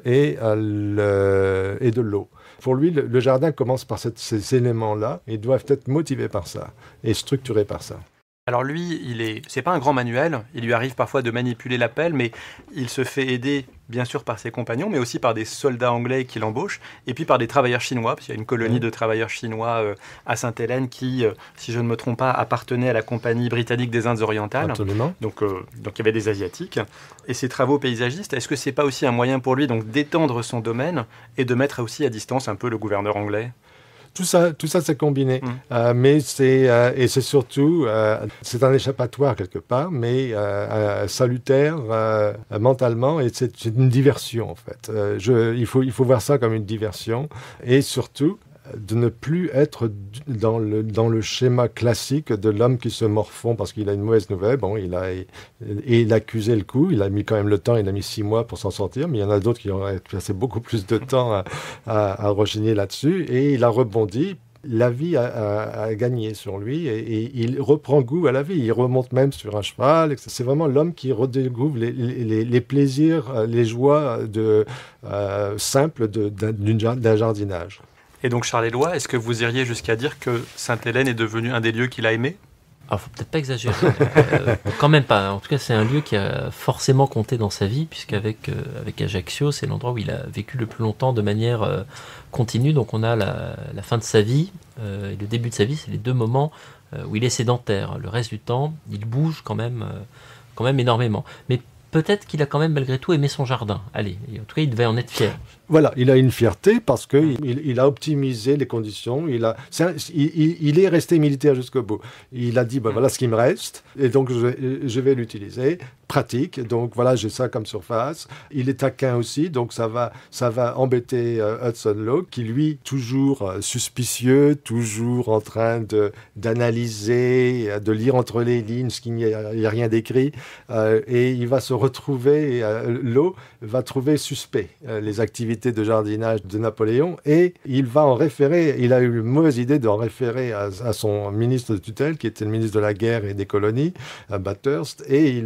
et de l'eau. Pour lui, le jardin commence par ces éléments-là et doivent être motivés par ça et structurés par ça. Alors lui, c'est pas un grand manuel, il lui arrive parfois de manipuler la pelle, mais il se fait aider bien sûr par ses compagnons, mais aussi par des soldats anglais qui l'embauchent, et puis par des travailleurs chinois, parce qu'il y a une colonie de travailleurs chinois à Sainte-Hélène qui, si je ne me trompe pas, appartenait à la Compagnie britannique des Indes orientales. Absolument. Donc il y avait des Asiatiques. Et ses travaux paysagistes, est-ce que c'est pas aussi un moyen pour lui donc d'étendre son domaine et de mettre aussi à distance un peu le gouverneur anglais ? Tout ça c'est combiné. Mais c'est surtout, c'est un échappatoire quelque part, mais salutaire mentalement, et c'est une diversion en fait. Il faut voir ça comme une diversion, et surtout de ne plus être dans le schéma classique de l'homme qui se morfond parce qu'il a une mauvaise nouvelle. Bon, il a accusé le coup, il a mis quand même le temps, il a mis 6 mois pour s'en sortir, mais il y en a d'autres qui ont passé beaucoup plus de temps à rechigner là-dessus, et il a rebondi. La vie a gagné sur lui, et il reprend goût à la vie. Il remonte même sur un cheval. C'est vraiment l'homme qui redécouvre les plaisirs, les joies simples d'un jardinage. Et donc Charles-Éloi, est-ce que vous iriez jusqu'à dire que Sainte-Hélène est devenu un des lieux qu'il a aimé ? Alors, faut peut-être pas exagérer. Quand même pas. En tout cas, c'est un lieu qui a forcément compté dans sa vie, puisqu'avec Ajaccio, c'est l'endroit où il a vécu le plus longtemps de manière continue. Donc, on a la fin de sa vie et le début de sa vie. C'est les 2 moments où il est sédentaire. Le reste du temps, il bouge quand même énormément. Mais peut-être qu'il a quand même malgré tout aimé son jardin. Allez, en tout cas, il devait en être fier. Voilà, il a une fierté parce qu'il a optimisé les conditions. Il est resté militaire jusqu'au bout. Il a dit, voilà ce qui me reste, et donc je vais l'utiliser. Pratique, donc voilà, j'ai ça comme surface. Il est taquin aussi, donc ça va embêter Hudson Lowe, qui lui, toujours suspicieux, toujours en train d'analyser, de lire entre les lignes, ce qu'il n'y a rien d'écrit. Et il va se retrouver, Lowe va trouver suspect les activités de jardinage de Napoléon, et il va en référer. Il a eu une mauvaise idée d'en référer à son ministre de tutelle, qui était le ministre de la guerre et des colonies, Bathurst, et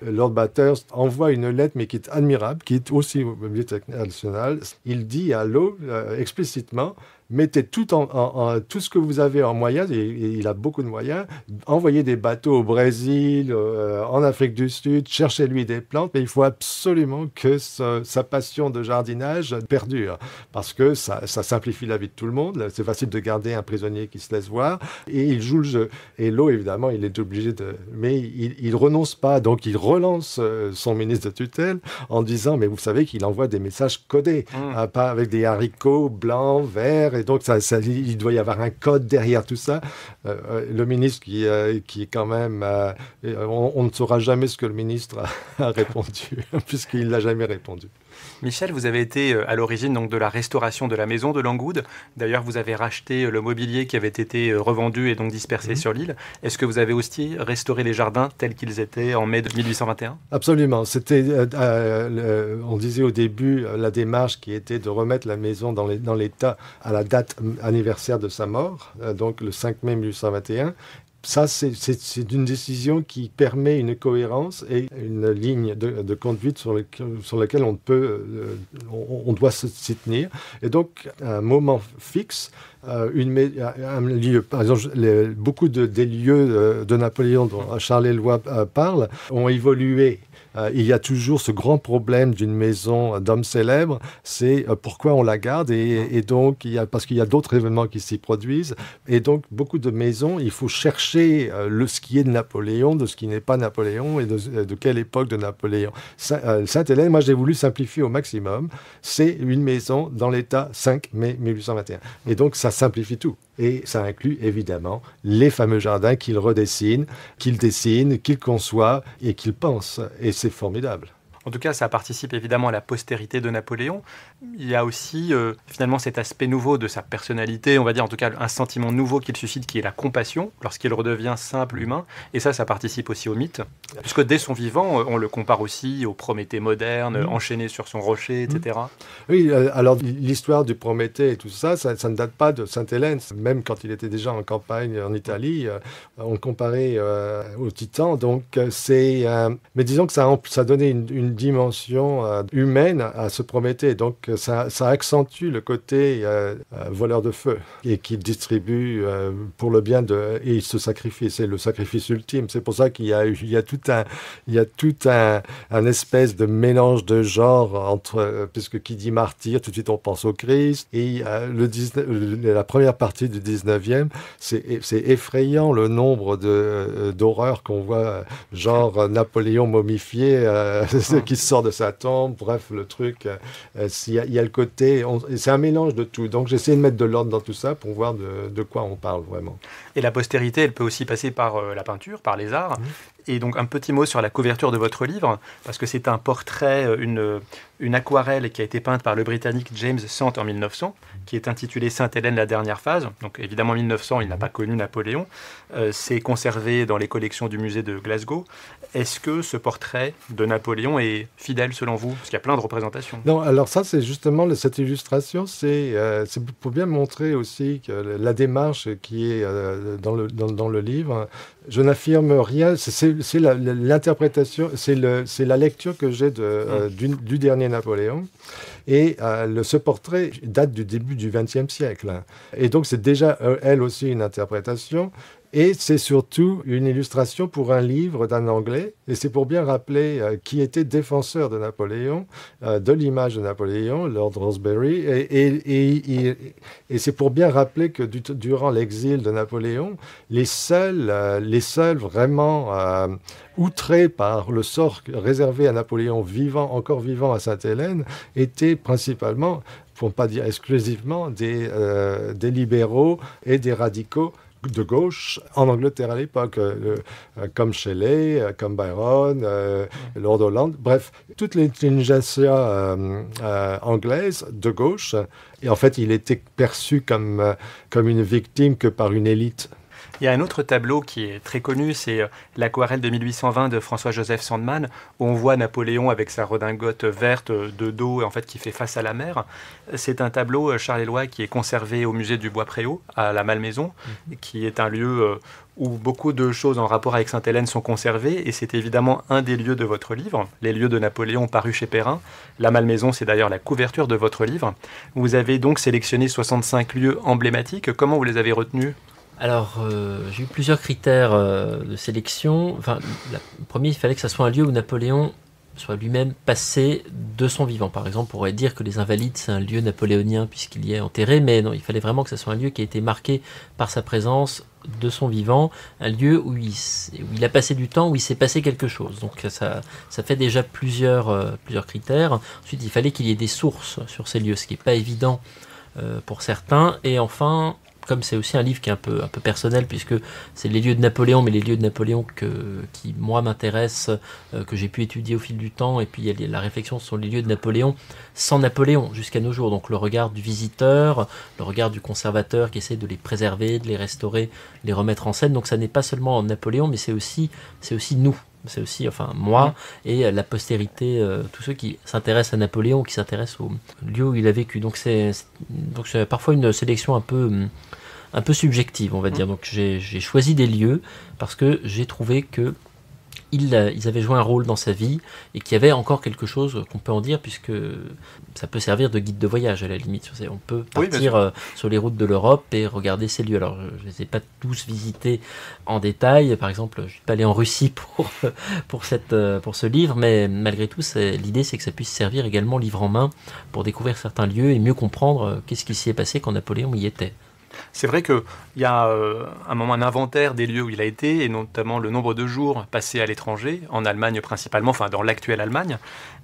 Lord Bathurst envoie une lettre, mais qui est admirable, qui est aussi au Bibliothèque nationale. Il dit à Lowe explicitement: mettez tout ce que vous avez en moyens, et il a beaucoup de moyens, envoyez des bateaux au Brésil, en Afrique du Sud, cherchez-lui des plantes, mais il faut absolument que sa passion de jardinage perdure, parce que ça simplifie la vie de tout le monde. C'est facile de garder un prisonnier qui se laisse voir, et il joue le jeu. Et Lowe, évidemment, il est obligé mais il renonce pas, donc il relance son ministre de tutelle en disant: mais vous savez qu'il envoie des messages codés, pas avec des haricots blancs, verts, Et donc, il doit y avoir un code derrière tout ça. Le ministre qui est quand même... on ne saura jamais ce que le ministre a répondu, puisqu'il n'a jamais répondu. Michel, vous avez été à l'origine donc de la restauration de la maison de Langoude. D'ailleurs, vous avez racheté le mobilier qui avait été revendu et donc dispersé sur l'île. Est-ce que vous avez aussi restauré les jardins tels qu'ils étaient en mai de 1821 ? Absolument. C'était, on disait au début, la démarche qui était de remettre la maison dans l'état à la date anniversaire de sa mort, donc le 5 mai 1821. Ça, c'est une décision qui permet une cohérence et une ligne de conduite sur laquelle on doit s'y tenir. Et donc, un moment fixe, un lieu, par exemple, beaucoup des lieux de Napoléon dont Charles Éloi parle ont évolué. Il y a toujours ce grand problème d'une maison d'hommes célèbres, c'est pourquoi on la garde et donc parce qu'il y a d'autres événements qui s'y produisent et donc beaucoup de maisons, il faut chercher ce qui est de Napoléon, de ce qui n'est pas Napoléon et de quelle époque de Napoléon. Sainte-Hélène, moi j'ai voulu simplifier au maximum, c'est une maison dans l'état 5 mai 1821 et donc ça simplifie tout. Et ça inclut évidemment les fameux jardins qu'il redessine, qu'il dessine, qu'il conçoit et qu'il pense. Et c'est formidable. En tout cas, ça participe évidemment à la postérité de Napoléon. Il y a aussi finalement cet aspect nouveau de sa personnalité, on va dire en tout cas un sentiment nouveau qu'il suscite qui est la compassion lorsqu'il redevient simple humain. Et ça participe aussi au mythe. Puisque dès son vivant, on le compare aussi au Prométhée moderne, enchaîné sur son rocher, etc. Oui, alors l'histoire du Prométhée et tout ça ne date pas de Sainte-Hélène. Même quand il était déjà en campagne en Italie, on comparait aux Titans. Donc mais disons que ça donnait une dimension humaine à ce Prométhée. Donc ça accentue le côté voleur de feu et qui distribue pour le bien et il se sacrifie. C'est le sacrifice ultime. C'est pour ça qu'il y a tout un espèce de mélange de genres puisque qui dit martyr, tout de suite on pense au Christ. Et la première partie du 19e, c'est effrayant le nombre d'horreurs qu'on voit, genre Napoléon momifié qui sort de sa tombe, bref, le truc, il y a le côté, c'est un mélange de tout. Donc j'essaie de mettre de l'ordre dans tout ça pour voir de quoi on parle vraiment. Et la postérité, elle peut aussi passer par la peinture, par les arts. Et donc un petit mot sur la couverture de votre livre, parce que c'est un portrait, une aquarelle qui a été peinte par le Britannique James Sant en 1900, qui est intitulée Sainte-Hélène, la dernière phase. Donc évidemment 1900, il n'a pas connu Napoléon. C'est conservé dans les collections du musée de Glasgow. Est-ce que ce portrait de Napoléon est fidèle selon vous ? Parce qu'il y a plein de représentations. Non, alors ça c'est justement cette illustration, c'est pour bien montrer aussi que la démarche qui est dans le livre. Je n'affirme rien, c'est l'interprétation, c'est la lecture que j'ai du dernier Napoléon. Et ce portrait date du début du XXe siècle. Et donc c'est déjà, elle aussi, une interprétation. Et c'est surtout une illustration pour un livre d'un Anglais, et c'est pour bien rappeler qui était défenseur de Napoléon, de l'image de Napoléon, Lord Rosebery, et c'est pour bien rappeler que durant l'exil de Napoléon, les seuls vraiment outrés par le sort réservé à Napoléon encore vivant à Sainte-Hélène, étaient principalement, pour ne pas dire exclusivement, des libéraux et des radicaux de gauche en Angleterre à l'époque, comme Shelley, comme Byron, Lord Holland, bref, toute l'intelligentsia anglaise de gauche. Et en fait, il était perçu comme une victime que par une élite. Il y a un autre tableau qui est très connu, c'est l'aquarelle de 1820 de François-Joseph Sandman, où on voit Napoléon avec sa redingote verte de dos, en fait, qui fait face à la mer. C'est un tableau, Charles Éloi, qui est conservé au musée du Bois-Préau, à la Malmaison, qui est un lieu où beaucoup de choses en rapport avec Sainte-Hélène sont conservées, et c'est évidemment un des lieux de votre livre, les lieux de Napoléon parus chez Perrin. La Malmaison, c'est d'ailleurs la couverture de votre livre. Vous avez donc sélectionné 65 lieux emblématiques. Comment vous les avez retenus ? Alors, j'ai eu plusieurs critères de sélection. Enfin, le premier, il fallait que ça soit un lieu où Napoléon soit lui-même passé de son vivant. Par exemple, on pourrait dire que les Invalides, c'est un lieu napoléonien puisqu'il y est enterré, mais non, il fallait vraiment que ça soit un lieu qui a été marqué par sa présence de son vivant, un lieu où il a passé du temps, où il s'est passé quelque chose. Donc ça fait déjà plusieurs critères. Ensuite, il fallait qu'il y ait des sources sur ces lieux, ce qui n'est pas évident pour certains. Et enfin, comme c'est aussi un livre qui est un peu personnel, puisque c'est les lieux de Napoléon, mais les lieux de Napoléon qui moi m'intéressent, que j'ai pu étudier au fil du temps, et puis il y a la réflexion sur les lieux de Napoléon sans Napoléon jusqu'à nos jours. Donc le regard du visiteur, le regard du conservateur qui essaie de les préserver, de les restaurer, de les remettre en scène. Donc ça n'est pas seulement Napoléon, mais c'est aussi nous. C'est aussi, moi et la postérité, tous ceux qui s'intéressent à Napoléon, qui s'intéressent au lieu où il a vécu. Donc c'est parfois une sélection un peu subjective, on va dire. Donc j'ai choisi des lieux parce que j'ai trouvé que ils avaient joué un rôle dans sa vie et qu'il y avait encore quelque chose qu'on peut en dire, puisque ça peut servir de guide de voyage à la limite. On peut partir sur les routes de l'Europe et regarder ces lieux. Alors je ne les ai pas tous visités en détail. Par exemple, je ne suis pas allé en Russie pour ce livre, mais malgré tout, l'idée c'est que ça puisse servir également livre en main pour découvrir certains lieux et mieux comprendre qu'est-ce qui s'y est passé quand Napoléon y était. C'est vrai qu'il y a un moment un inventaire des lieux où il a été, et notamment le nombre de jours passés à l'étranger, en Allemagne principalement, enfin dans l'actuelle Allemagne.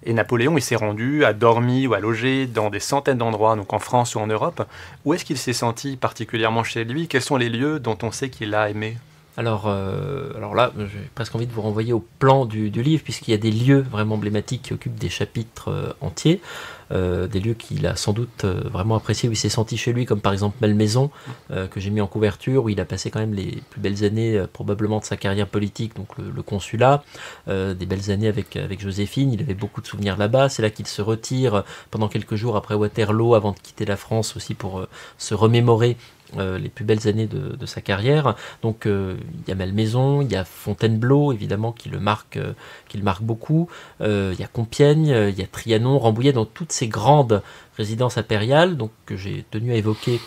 Et Napoléon, il s'est rendu, a dormi ou a logé dans des centaines d'endroits, donc en France ou en Europe. Où est-ce qu'il s'est senti particulièrement chez lui? Quels sont les lieux dont on sait qu'il a aimé? Alors là, j'ai presque envie de vous renvoyer au plan du livre, puisqu'il y a des lieux vraiment emblématiques qui occupent des chapitres entiers, des lieux qu'il a sans doute vraiment appréciés, où il s'est senti chez lui, comme par exemple Malmaison, que j'ai mis en couverture, où il a passé quand même les plus belles années probablement de sa carrière politique, donc le consulat, des belles années avec Joséphine. Il avait beaucoup de souvenirs là-bas. C'est là qu'il se retire pendant quelques jours après Waterloo, avant de quitter la France aussi pour se remémorer les plus belles années de sa carrière. Donc il y a Malmaison, il y a Fontainebleau évidemment qui le marque beaucoup, il y a Compiègne, il y a Trianon, Rambouillet, dans toutes ces grandes résidences impériales, donc que j'ai tenu à évoquer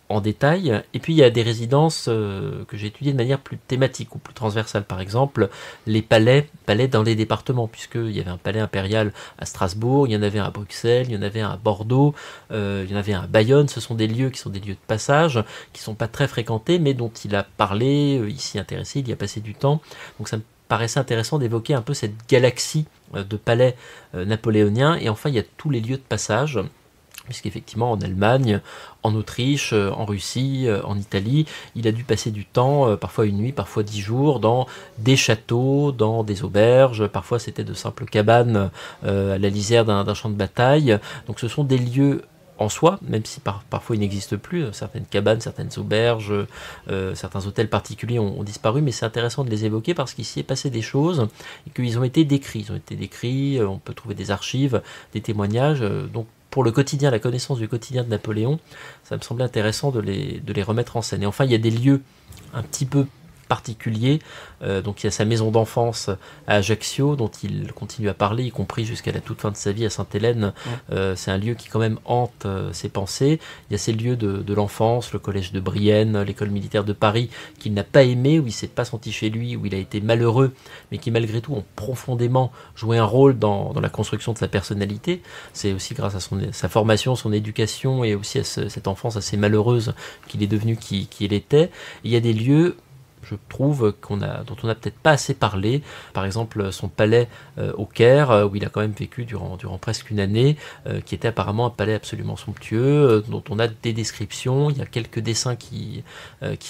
en détail. Et puis il y a des résidences que j'ai étudiées de manière plus thématique ou plus transversale. Par exemple, les palais dans les départements, puisqu'il y avait un palais impérial à Strasbourg, il y en avait un à Bruxelles, il y en avait un à Bordeaux, il y en avait un à Bayonne. Ce sont des lieux qui sont des lieux de passage, qui ne sont pas très fréquentés, mais dont il a parlé, il s'y intéressait, il y a passé du temps. Donc ça me paraissait intéressant d'évoquer un peu cette galaxie de palais napoléoniens. Et enfin, il y a tous les lieux de passage, puisqu'effectivement en Allemagne, en Autriche, en Russie, en Italie, il a dû passer du temps, parfois une nuit, parfois 10 jours, dans des châteaux, dans des auberges, parfois c'était de simples cabanes à la lisière d'un champ de bataille. Donc ce sont des lieux en soi, même si parfois ils n'existent plus, certaines cabanes, certaines auberges, certains hôtels particuliers ont disparu, mais c'est intéressant de les évoquer parce qu'il s'y est passé des choses et qu'ils ont été décrits. On peut trouver des archives, des témoignages, donc pour le quotidien, la connaissance du quotidien de Napoléon, ça me semblait intéressant de les remettre en scène. Et enfin, il y a des lieux un petit peu particuliers. Donc il y a sa maison d'enfance à Ajaccio, dont il continue à parler, y compris jusqu'à la toute fin de sa vie à Sainte-Hélène. C'est un lieu qui quand même hante ses pensées. Il y a ces lieux de l'enfance, le collège de Brienne, l'école militaire de Paris, qu'il n'a pas aimé, où il ne s'est pas senti chez lui, où il a été malheureux, mais qui malgré tout ont profondément joué un rôle dans la construction de sa personnalité. C'est aussi grâce à sa formation, son éducation, et aussi à cette enfance assez malheureuse qu'il est devenu qui il était. Et il y a des lieux, je trouve, dont on n'a peut-être pas assez parlé. Par exemple, son palais au Caire, où il a quand même vécu durant presque une année, qui était apparemment un palais absolument somptueux, dont on a des descriptions, il y a quelques dessins qui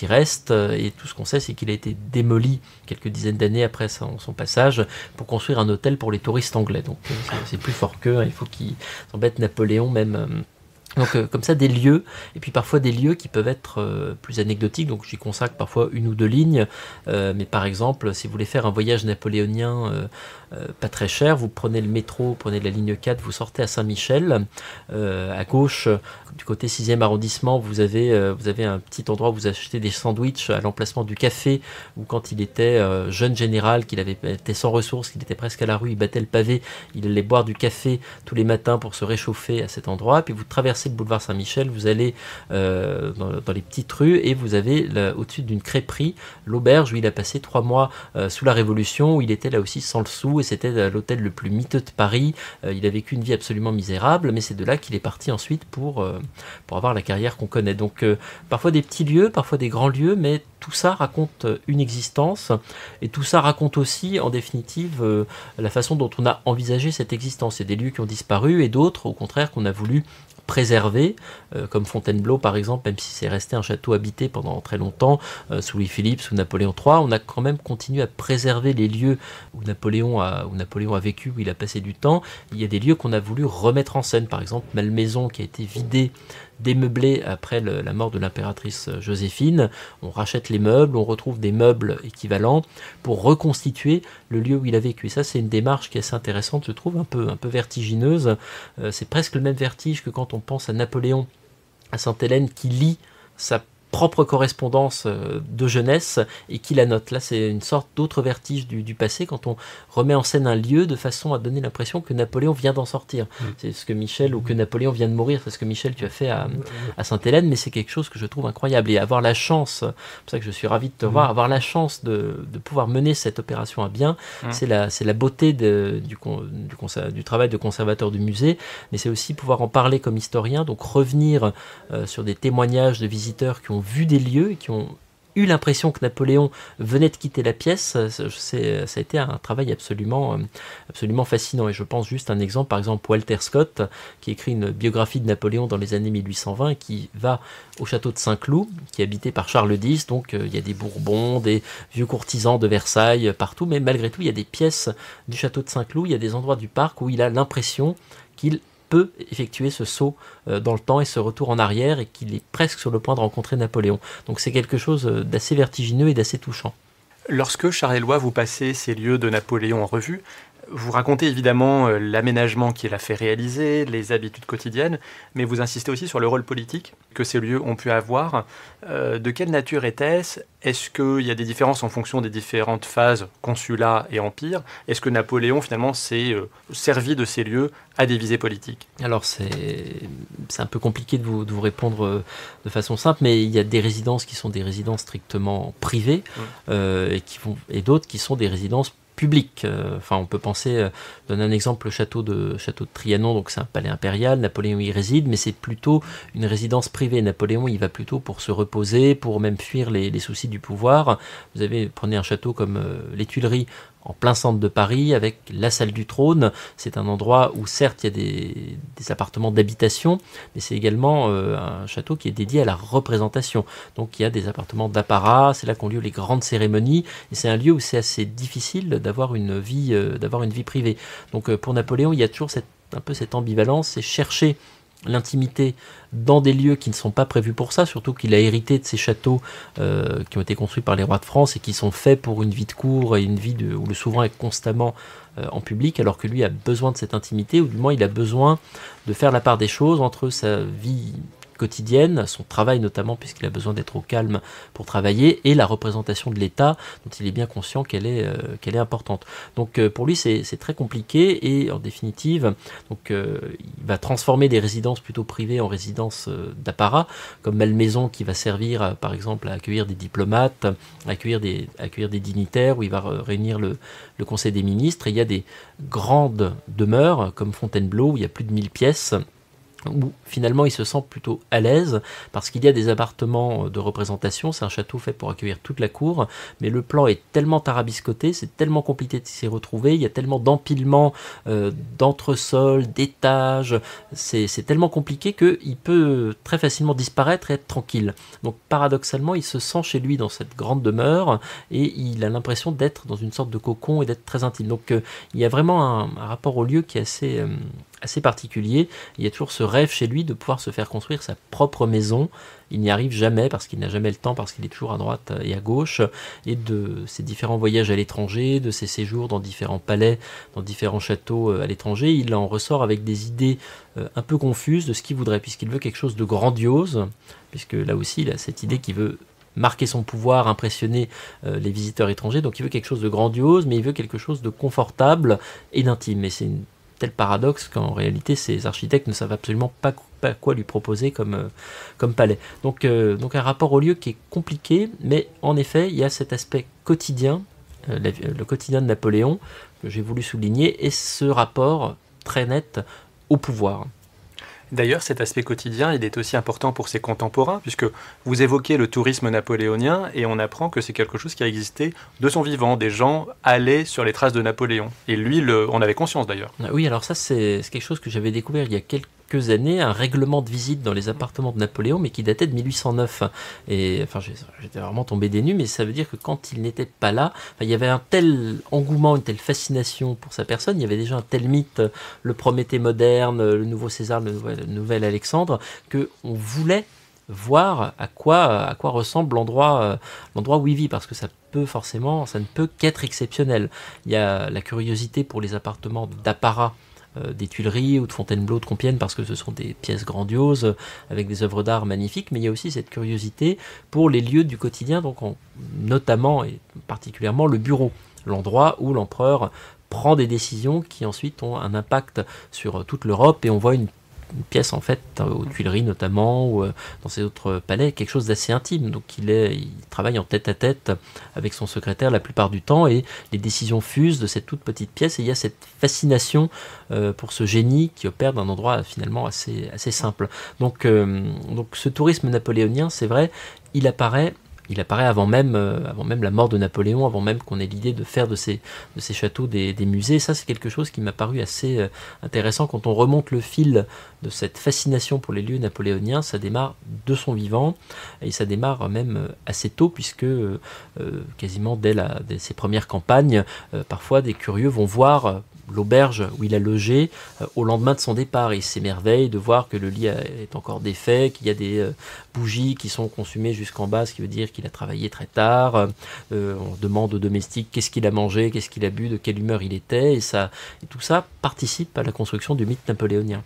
restent, et tout ce qu'on sait, c'est qu'il a été démoli quelques dizaines d'années après son passage pour construire un hôtel pour les touristes anglais. Donc c'est plus fort qu'eux, il faut qu'il embête Napoléon même. Donc comme ça, des lieux, et puis parfois des lieux qui peuvent être plus anecdotiques, donc j'y consacre parfois une ou deux lignes, mais par exemple, si vous voulez faire un voyage napoléonien pas très cher, vous prenez le métro, vous prenez la ligne 4, vous sortez à Saint-Michel, à gauche, du côté 6e arrondissement, vous avez un petit endroit où vous achetez des sandwichs à l'emplacement du café, où quand il était jeune général, qu'il avait été sans ressources, qu'il était presque à la rue, il battait le pavé, il allait boire du café tous les matins pour se réchauffer à cet endroit, puis vous traversez le boulevard Saint-Michel, vous allez dans les petites rues, et vous avez au-dessus d'une crêperie l'auberge où il a passé 3 mois sous la Révolution, où il était là aussi sans le sou, et c'était l'hôtel le plus miteux de Paris. Il a vécu une vie absolument misérable, mais c'est de là qu'il est parti ensuite pour avoir la carrière qu'on connaît. Donc parfois des petits lieux, parfois des grands lieux, mais tout ça raconte une existence, et tout ça raconte aussi en définitive la façon dont on a envisagé cette existence. Il y a des lieux qui ont disparu et d'autres au contraire qu'on a voulu préserver préservés, comme Fontainebleau par exemple, même si c'est resté un château habité pendant très longtemps, sous Louis-Philippe, sous Napoléon III, on a quand même continué à préserver les lieux où Napoléon a vécu, où il a passé du temps. Il y a des lieux qu'on a voulu remettre en scène, par exemple Malmaison qui a été vidée, démeublé après la mort de l'impératrice Joséphine. On rachète les meubles, on retrouve des meubles équivalents pour reconstituer le lieu où il a vécu. Et ça, c'est une démarche qui est assez intéressante, je trouve, un peu vertigineuse. C'est presque le même vertige que quand on pense à Napoléon, à Sainte-Hélène, qui lit sa propre correspondance de jeunesse et qui la note. Là, c'est une sorte d'autre vertige du passé quand on remet en scène un lieu de façon à donner l'impression que Napoléon vient d'en sortir. C'est ce que Michel, ou que Napoléon vient de mourir, c'est ce que Michel, tu as fait à Sainte-Hélène, mais c'est quelque chose que je trouve incroyable. Et avoir la chance, c'est pour ça que je suis ravi de te voir, avoir la chance de pouvoir mener cette opération à bien, c'est la beauté du travail de conservateur du musée, mais c'est aussi pouvoir en parler comme historien, donc revenir sur des témoignages de visiteurs qui ont vu des lieux et qui ont eu l'impression que Napoléon venait de quitter la pièce. Ça a été un travail absolument fascinant. Et je pense juste à un exemple, par exemple Walter Scott, qui écrit une biographie de Napoléon dans les années 1820 et qui va au château de Saint-Cloud, qui est habité par Charles X. Donc il y a des Bourbons, des vieux courtisans de Versailles partout, mais malgré tout, il y a des pièces du château de Saint-Cloud, il y a des endroits du parc où il a l'impression qu'il peut effectuer ce saut dans le temps et ce retour en arrière et qu'il est presque sur le point de rencontrer Napoléon. Donc c'est quelque chose d'assez vertigineux et d'assez touchant. Lorsque, Charles-Éloi, vous passez ces lieux de Napoléon en revue, vous racontez évidemment l'aménagement qu'il a fait réaliser, les habitudes quotidiennes, mais vous insistez aussi sur le rôle politique que ces lieux ont pu avoir. De quelle nature était-ce ? Est-ce qu'il y a des différences en fonction des différentes phases, consulat et empire ? Est-ce que Napoléon, finalement, s'est servi de ces lieux à des visées politiques ? Alors, c'est un peu compliqué de vous répondre de façon simple, mais il y a des résidences qui sont des résidences strictement privées et d'autres qui sont des résidences public. Enfin, on peut penser, donner un exemple, le château de Trianon, donc c'est un palais impérial, Napoléon y réside, mais c'est plutôt une résidence privée. Napoléon y va plutôt pour se reposer, pour même fuir les soucis du pouvoir. Prenez un château comme les Tuileries, en plein centre de Paris, avec la salle du trône. C'est un endroit où certes il y a des appartements d'habitation, mais c'est également un château qui est dédié à la représentation. Donc il y a des appartements d'apparat, c'est là qu'ont lieu les grandes cérémonies, et c'est un lieu où c'est assez difficile d'avoir une vie privée. Donc pour Napoléon, il y a toujours un peu cette ambivalence, c'est chercher l'intimité dans des lieux qui ne sont pas prévus pour ça, surtout qu'il a hérité de ces châteaux qui ont été construits par les rois de France et qui sont faits pour une vie de cour et une vie où le souverain est constamment en public, alors que lui a besoin de cette intimité, ou du moins il a besoin de faire la part des choses entre sa vie quotidienne, son travail notamment, puisqu'il a besoin d'être au calme pour travailler, et la représentation de l'État, dont il est bien conscient qu'elle est importante. Donc pour lui, c'est très compliqué, et en définitive, il va transformer des résidences plutôt privées en résidences d'apparat, comme Malmaison, qui va servir, par exemple, à accueillir des diplomates, à accueillir des dignitaires, où il va réunir le Conseil des ministres, et il y a des grandes demeures, comme Fontainebleau, où il y a plus de 1000 pièces, où finalement il se sent plutôt à l'aise parce qu'il y a des appartements de représentation, c'est un château fait pour accueillir toute la cour, mais le plan est tellement tarabiscoté, c'est tellement compliqué de s'y retrouver, il y a tellement d'empilements, d'entresols, d'étages, c'est tellement compliqué qu'il peut très facilement disparaître et être tranquille. Donc paradoxalement, il se sent chez lui dans cette grande demeure et il a l'impression d'être dans une sorte de cocon et d'être très intime. Donc il y a vraiment un rapport au lieu qui est assez particulier. Il y a toujours ce rêve chez lui de pouvoir se faire construire sa propre maison. Il n'y arrive jamais parce qu'il n'a jamais le temps, parce qu'il est toujours à droite et à gauche, et de ses différents voyages à l'étranger, de ses séjours dans différents palais, dans différents châteaux à l'étranger, il en ressort avec des idées un peu confuses de ce qu'il voudrait, puisqu'il veut quelque chose de grandiose, puisque là aussi il a cette idée qu'il veut marquer son pouvoir, impressionner les visiteurs étrangers, donc il veut quelque chose de grandiose, mais il veut quelque chose de confortable et d'intime. Et c'est une tel paradoxe qu'en réalité ces architectes ne savent absolument pas quoi lui proposer comme palais. Donc un rapport au lieu qui est compliqué, mais en effet il y a cet aspect quotidien, le quotidien de Napoléon, que j'ai voulu souligner, et ce rapport très net au pouvoir. D'ailleurs, cet aspect quotidien, il est aussi important pour ses contemporains, puisque vous évoquez le tourisme napoléonien, et on apprend que c'est quelque chose qui a existé de son vivant. Des gens allaient sur les traces de Napoléon. Et lui, on avait conscience d'ailleurs. Oui, alors ça, c'est quelque chose que j'avais découvert il y a quelques années un règlement de visite dans les appartements de Napoléon, mais qui datait de 1809. Et enfin, j'étais vraiment tombé des nues, mais ça veut dire que quand il n'était pas là, il y avait un tel engouement, une telle fascination pour sa personne, il y avait déjà un tel mythe, le Prométhée moderne, le nouveau César, le nouvel Alexandre, qu'on voulait voir à quoi ressemble l'endroit où il vit, parce que ça ne peut qu'être exceptionnel. Il y a la curiosité pour les appartements d'apparat des Tuileries ou de Fontainebleau, de Compiègne, parce que ce sont des pièces grandioses avec des œuvres d'art magnifiques, mais il y a aussi cette curiosité pour les lieux du quotidien, donc notamment et particulièrement le bureau, l'endroit où l'empereur prend des décisions qui ensuite ont un impact sur toute l'Europe, et on voit une pièce en fait aux Tuileries notamment, ou dans ces autres palais, quelque chose d'assez intime. Donc il travaille en tête à tête avec son secrétaire la plupart du temps, et les décisions fusent de cette toute petite pièce, et il y a cette fascination pour ce génie qui opère d'un endroit finalement assez simple. Donc ce tourisme napoléonien, c'est vrai, il apparaît avant même la mort de Napoléon, avant même qu'on ait l'idée de faire de ces châteaux des musées. Ça, c'est quelque chose qui m'a paru assez intéressant. Quand on remonte le fil de cette fascination pour les lieux napoléoniens, ça démarre de son vivant, et ça démarre même assez tôt, puisque quasiment dès ses premières campagnes, parfois des curieux vont voir l'auberge où il a logé au lendemain de son départ. Il s'émerveille de voir que le lit est encore défait, qu'il y a des bougies qui sont consumées jusqu'en bas, ce qui veut dire qu'il a travaillé très tard. On demande aux domestiques qu'est-ce qu'il a mangé, qu'est-ce qu'il a bu, de quelle humeur il était, et tout ça participe à la construction du mythe napoléonien.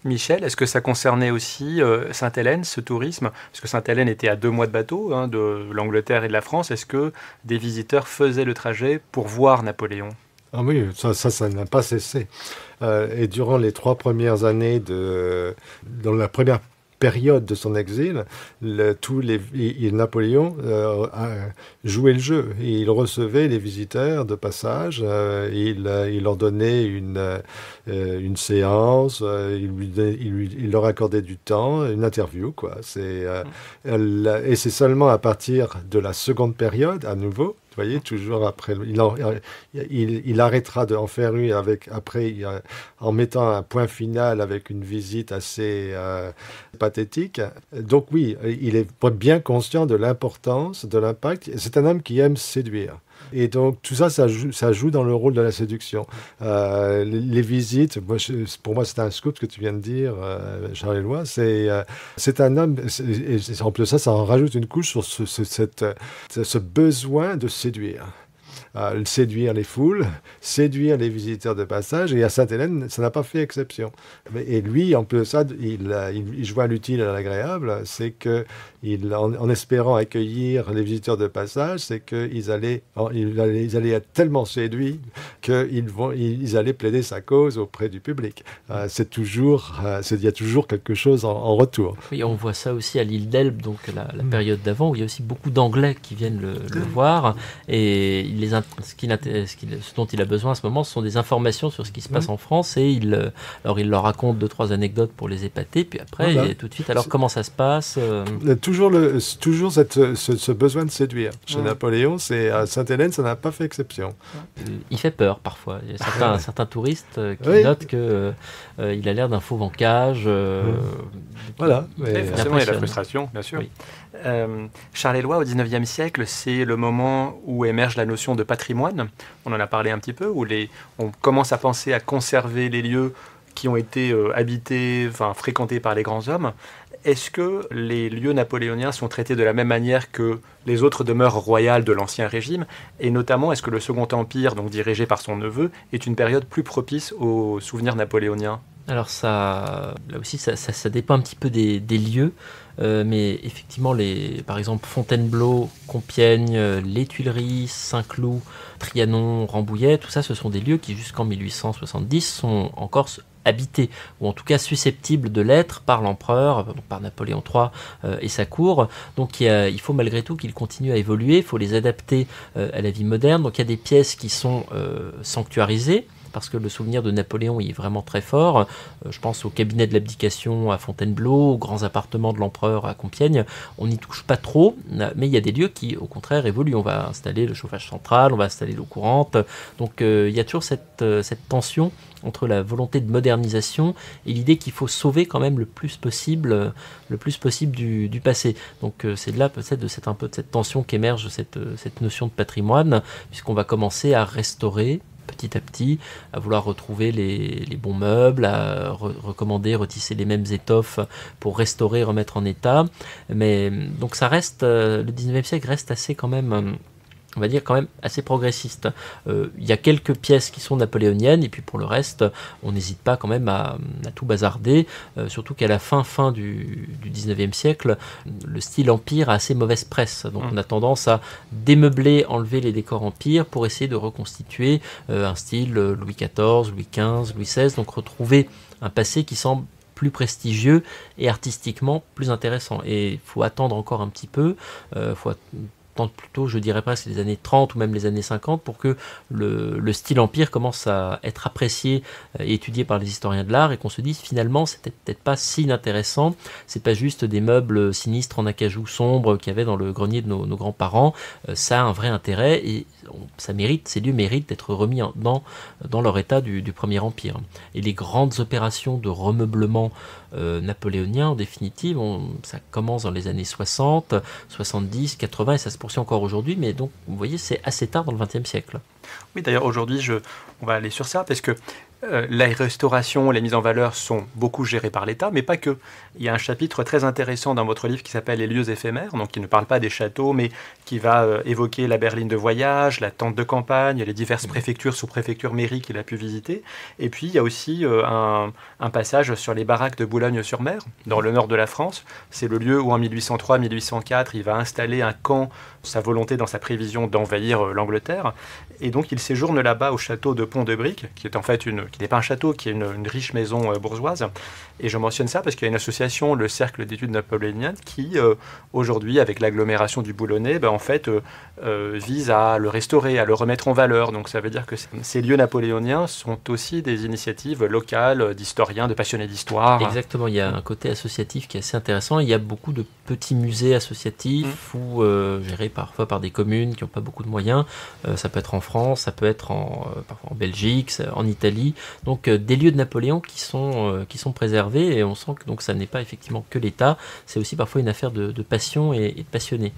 Michel, est-ce que ça concernait aussi Sainte-Hélène, ce tourisme? Parce que Sainte-Hélène était à 2 mois de bateau de l'Angleterre et de la France. Est-ce que des visiteurs faisaient le trajet pour voir Napoléon? Ah oui, ça n'a pas cessé. Et durant les 3 premières années dans la première période de son exil, Napoléon jouait le jeu. Et il recevait les visiteurs de passage, il leur donnait une séance, il leur accordait du temps, une interview, quoi. Et c'est seulement à partir de la seconde période, à nouveau, vous voyez, toujours après, il arrêtera d'en faire une en mettant un point final avec une visite assez pathétique. Donc oui, il est bien conscient de l'importance, de l'impact. C'est un homme qui aime séduire. Et donc tout ça joue dans le rôle de la séduction. Les visites, pour moi c'est un scoop ce que tu viens de dire, Charles-Éloi. C'est un homme, et en plus ça en rajoute une couche sur ce besoin de séduire. Séduire les foules, séduire les visiteurs de passage, et à Sainte-Hélène, ça n'a pas fait exception. Et lui, en plus de ça, il joint l'utile à l'agréable, c'est que en espérant accueillir les visiteurs de passage, c'est qu'ils allaient être tellement séduits qu'ils allaient plaider sa cause auprès du public. Il y a toujours quelque chose en retour. Oui, on voit ça aussi à l'île d'Elbe, donc la période d'avant, où il y a aussi beaucoup d'Anglais qui viennent le voir, et ce dont il a besoin à ce moment, ce sont des informations sur ce qui se passe en France, et il leur raconte 2-3 anecdotes pour les épater, puis après, voilà. tout de suite, alors comment ça se passe Toujours ce besoin de séduire. Chez Napoléon, à Sainte-Hélène, ça n'a pas fait exception. Il fait peur parfois. Il y a certains touristes qui notent qu'il a l'air d'un faux vancage. Voilà. Forcément, il y a la frustration, bien sûr. Oui. Charles-Éloi, au XIXe siècle, c'est le moment où émerge la notion de patrimoine. On en a parlé un petit peu, où on commence à penser à conserver les lieux qui ont été habités, fréquentés par les grands hommes. Est-ce que les lieux napoléoniens sont traités de la même manière que les autres demeures royales de l'Ancien Régime? Et notamment, est-ce que le Second Empire, donc dirigé par son neveu, est une période plus propice aux souvenirs napoléoniens? Alors là aussi, ça dépend un petit peu des lieux. Mais effectivement, par exemple, Fontainebleau, Compiègne, les Tuileries, Saint-Cloud, Trianon, Rambouillet, tout ça, ce sont des lieux qui, jusqu'en 1870, sont encore habités, ou en tout cas susceptibles de l'être par l'empereur, par Napoléon III et sa cour. Donc il faut malgré tout qu'ils continuent à évoluer, il faut les adapter à la vie moderne. Donc il y a des pièces qui sont sanctuarisées, parce que le souvenir de Napoléon il est vraiment très fort. Je pense au cabinet de l'abdication à Fontainebleau, aux grands appartements de l'empereur à Compiègne. On n'y touche pas trop, mais il y a des lieux qui, au contraire, évoluent. On va installer le chauffage central, on va installer l'eau courante. Donc il y a toujours cette tension entre la volonté de modernisation et l'idée qu'il faut sauver quand même le plus possible du passé. Donc c'est de là peut-être un peu de cette tension qu'émerge cette notion de patrimoine, puisqu'on va commencer à restaurer petit à petit, à vouloir retrouver les bons meubles, à recommander, retisser les mêmes étoffes pour restaurer, remettre en état. Mais donc ça reste, le 19e siècle reste assez quand même, on va dire quand même assez progressiste. Il y a quelques pièces qui sont napoléoniennes, et puis pour le reste, on n'hésite pas quand même à tout bazarder, surtout qu'à la fin du 19e siècle, le style empire a assez mauvaise presse. Donc on a tendance à démeubler, enlever les décors empire pour essayer de reconstituer un style Louis XIV, Louis XV, Louis XVI, donc retrouver un passé qui semble plus prestigieux et artistiquement plus intéressant. Et il faut attendre encore un petit peu, plutôt, je dirais presque les années 30 ou même les années 50 pour que le style empire commence à être apprécié et étudié par les historiens de l'art et qu'on se dise finalement c'était peut-être pas si inintéressant, c'est pas juste des meubles sinistres en acajou sombre qu'il y avait dans le grenier de nos grands-parents, ça a un vrai intérêt et ces lieux méritent d'être remis dans leur état du Premier Empire. Et les grandes opérations de remeublement napoléonien en définitive, ça commence dans les années 60, 70, 80 et ça se poursuit encore aujourd'hui, mais donc vous voyez c'est assez tard dans le XXe siècle. Oui, d'ailleurs aujourd'hui on va aller sur ça parce que la restauration, les mises en valeur sont beaucoup gérées par l'État, mais pas que. Il y a un chapitre très intéressant dans votre livre qui s'appelle « Les lieux éphémères », donc qui ne parle pas des châteaux, mais qui va évoquer la berline de voyage, la tente de campagne, les diverses préfectures, sous-préfectures, mairies qu'il a pu visiter. Et puis il y a aussi un passage sur les baraques de Boulogne-sur-Mer, dans le nord de la France. C'est le lieu où en 1803-1804, il va installer un camp, sa volonté dans sa prévision d'envahir l'Angleterre. Et donc il séjourne là-bas au château de Pont-de-Brique, qui est en fait qui n'est pas un château, qui est une riche maison bourgeoise. Et je mentionne ça parce qu'il y a une association, le Cercle d'études napoléoniennes, qui aujourd'hui, avec l'agglomération du Boulonnais, vise à le restaurer, à le remettre en valeur. Donc ça veut dire que ces lieux napoléoniens sont aussi des initiatives locales d'historiens, de passionnés d'histoire. Exactement, il y a un côté associatif qui est assez intéressant. Il y a beaucoup de petits musées associatifs ou gérés parfois par des communes qui n'ont pas beaucoup de moyens. Ça peut être en France, ça peut être parfois en Belgique, en Italie. Donc des lieux de Napoléon qui sont préservés et on sent que donc, ça n'est pas effectivement que l'État, c'est aussi parfois une affaire de passion et de passionnés.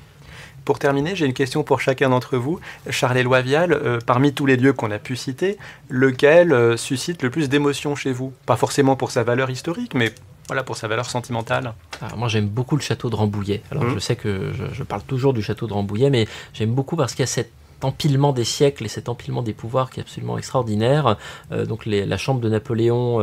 Pour terminer, j'ai une question pour chacun d'entre vous. Charles-Éloi Vial, parmi tous les lieux qu'on a pu citer, lequel suscite le plus d'émotions chez vous? Pas forcément pour sa valeur historique, mais voilà, pour sa valeur sentimentale. Alors moi j'aime beaucoup le château de Rambouillet. Alors je sais que je parle toujours du château de Rambouillet, mais j'aime beaucoup parce qu'il y a cet empilement des siècles et cet empilement des pouvoirs qui est absolument extraordinaire. Donc la chambre de Napoléon,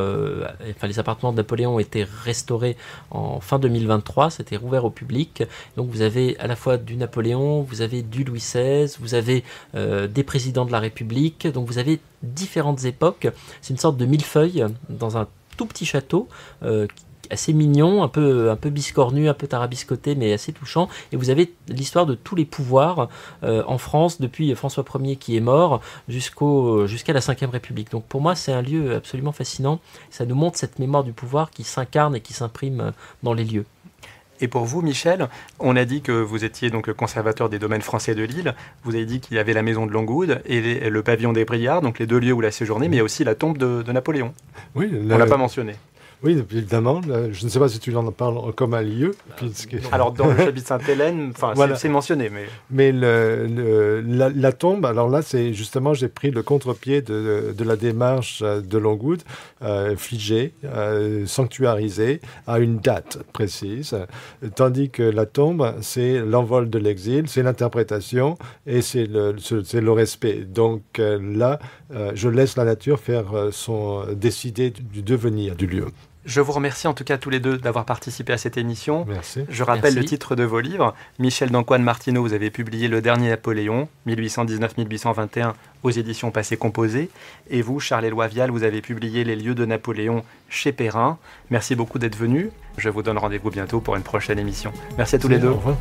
les appartements de Napoléon ont été restaurés en fin 2023, c'était rouvert au public. Donc vous avez à la fois du Napoléon, vous avez du Louis XVI, vous avez des présidents de la République, donc vous avez différentes époques. C'est une sorte de millefeuille dans un tout petit château assez mignon, un peu biscornu, un peu tarabiscoté, mais assez touchant. Et vous avez l'histoire de tous les pouvoirs en France, depuis François Ier qui est mort, jusqu'à la Ve République. Donc pour moi, c'est un lieu absolument fascinant. Ça nous montre cette mémoire du pouvoir qui s'incarne et qui s'imprime dans les lieux. Et pour vous, Michel, on a dit que vous étiez donc conservateur des domaines français de Lille. Vous avez dit qu'il y avait la maison de Longwood et le pavillon des Briards, donc les deux lieux où il a séjourné, mais il y a aussi la tombe de Napoléon. Oui, on ne l'a pas mentionné. Oui, évidemment. Je ne sais pas si tu en parles comme un lieu. Puisque... Alors, dans le chapitre Sainte-Hélène, voilà. C'est mentionné. Mais la tombe, alors là, c'est justement, j'ai pris le contre-pied de la démarche de Longwood, figée, sanctuarisée, à une date précise. Tandis que la tombe, c'est l'envol de l'exil, c'est l'interprétation et c'est le respect. Donc là, je laisse la nature faire décider du devenir du lieu. Je vous remercie en tout cas tous les deux d'avoir participé à cette émission. Merci. Je rappelle le titre de vos livres. Michel d'Ancoine Martineau, vous avez publié Le Dernier Napoléon, 1819-1821, aux éditions Passé Composé. Et vous, Charles-Éloi Vial, vous avez publié Les Lieux de Napoléon chez Perrin. Merci beaucoup d'être venus. Je vous donne rendez-vous bientôt pour une prochaine émission. Merci à tous les deux. Au revoir.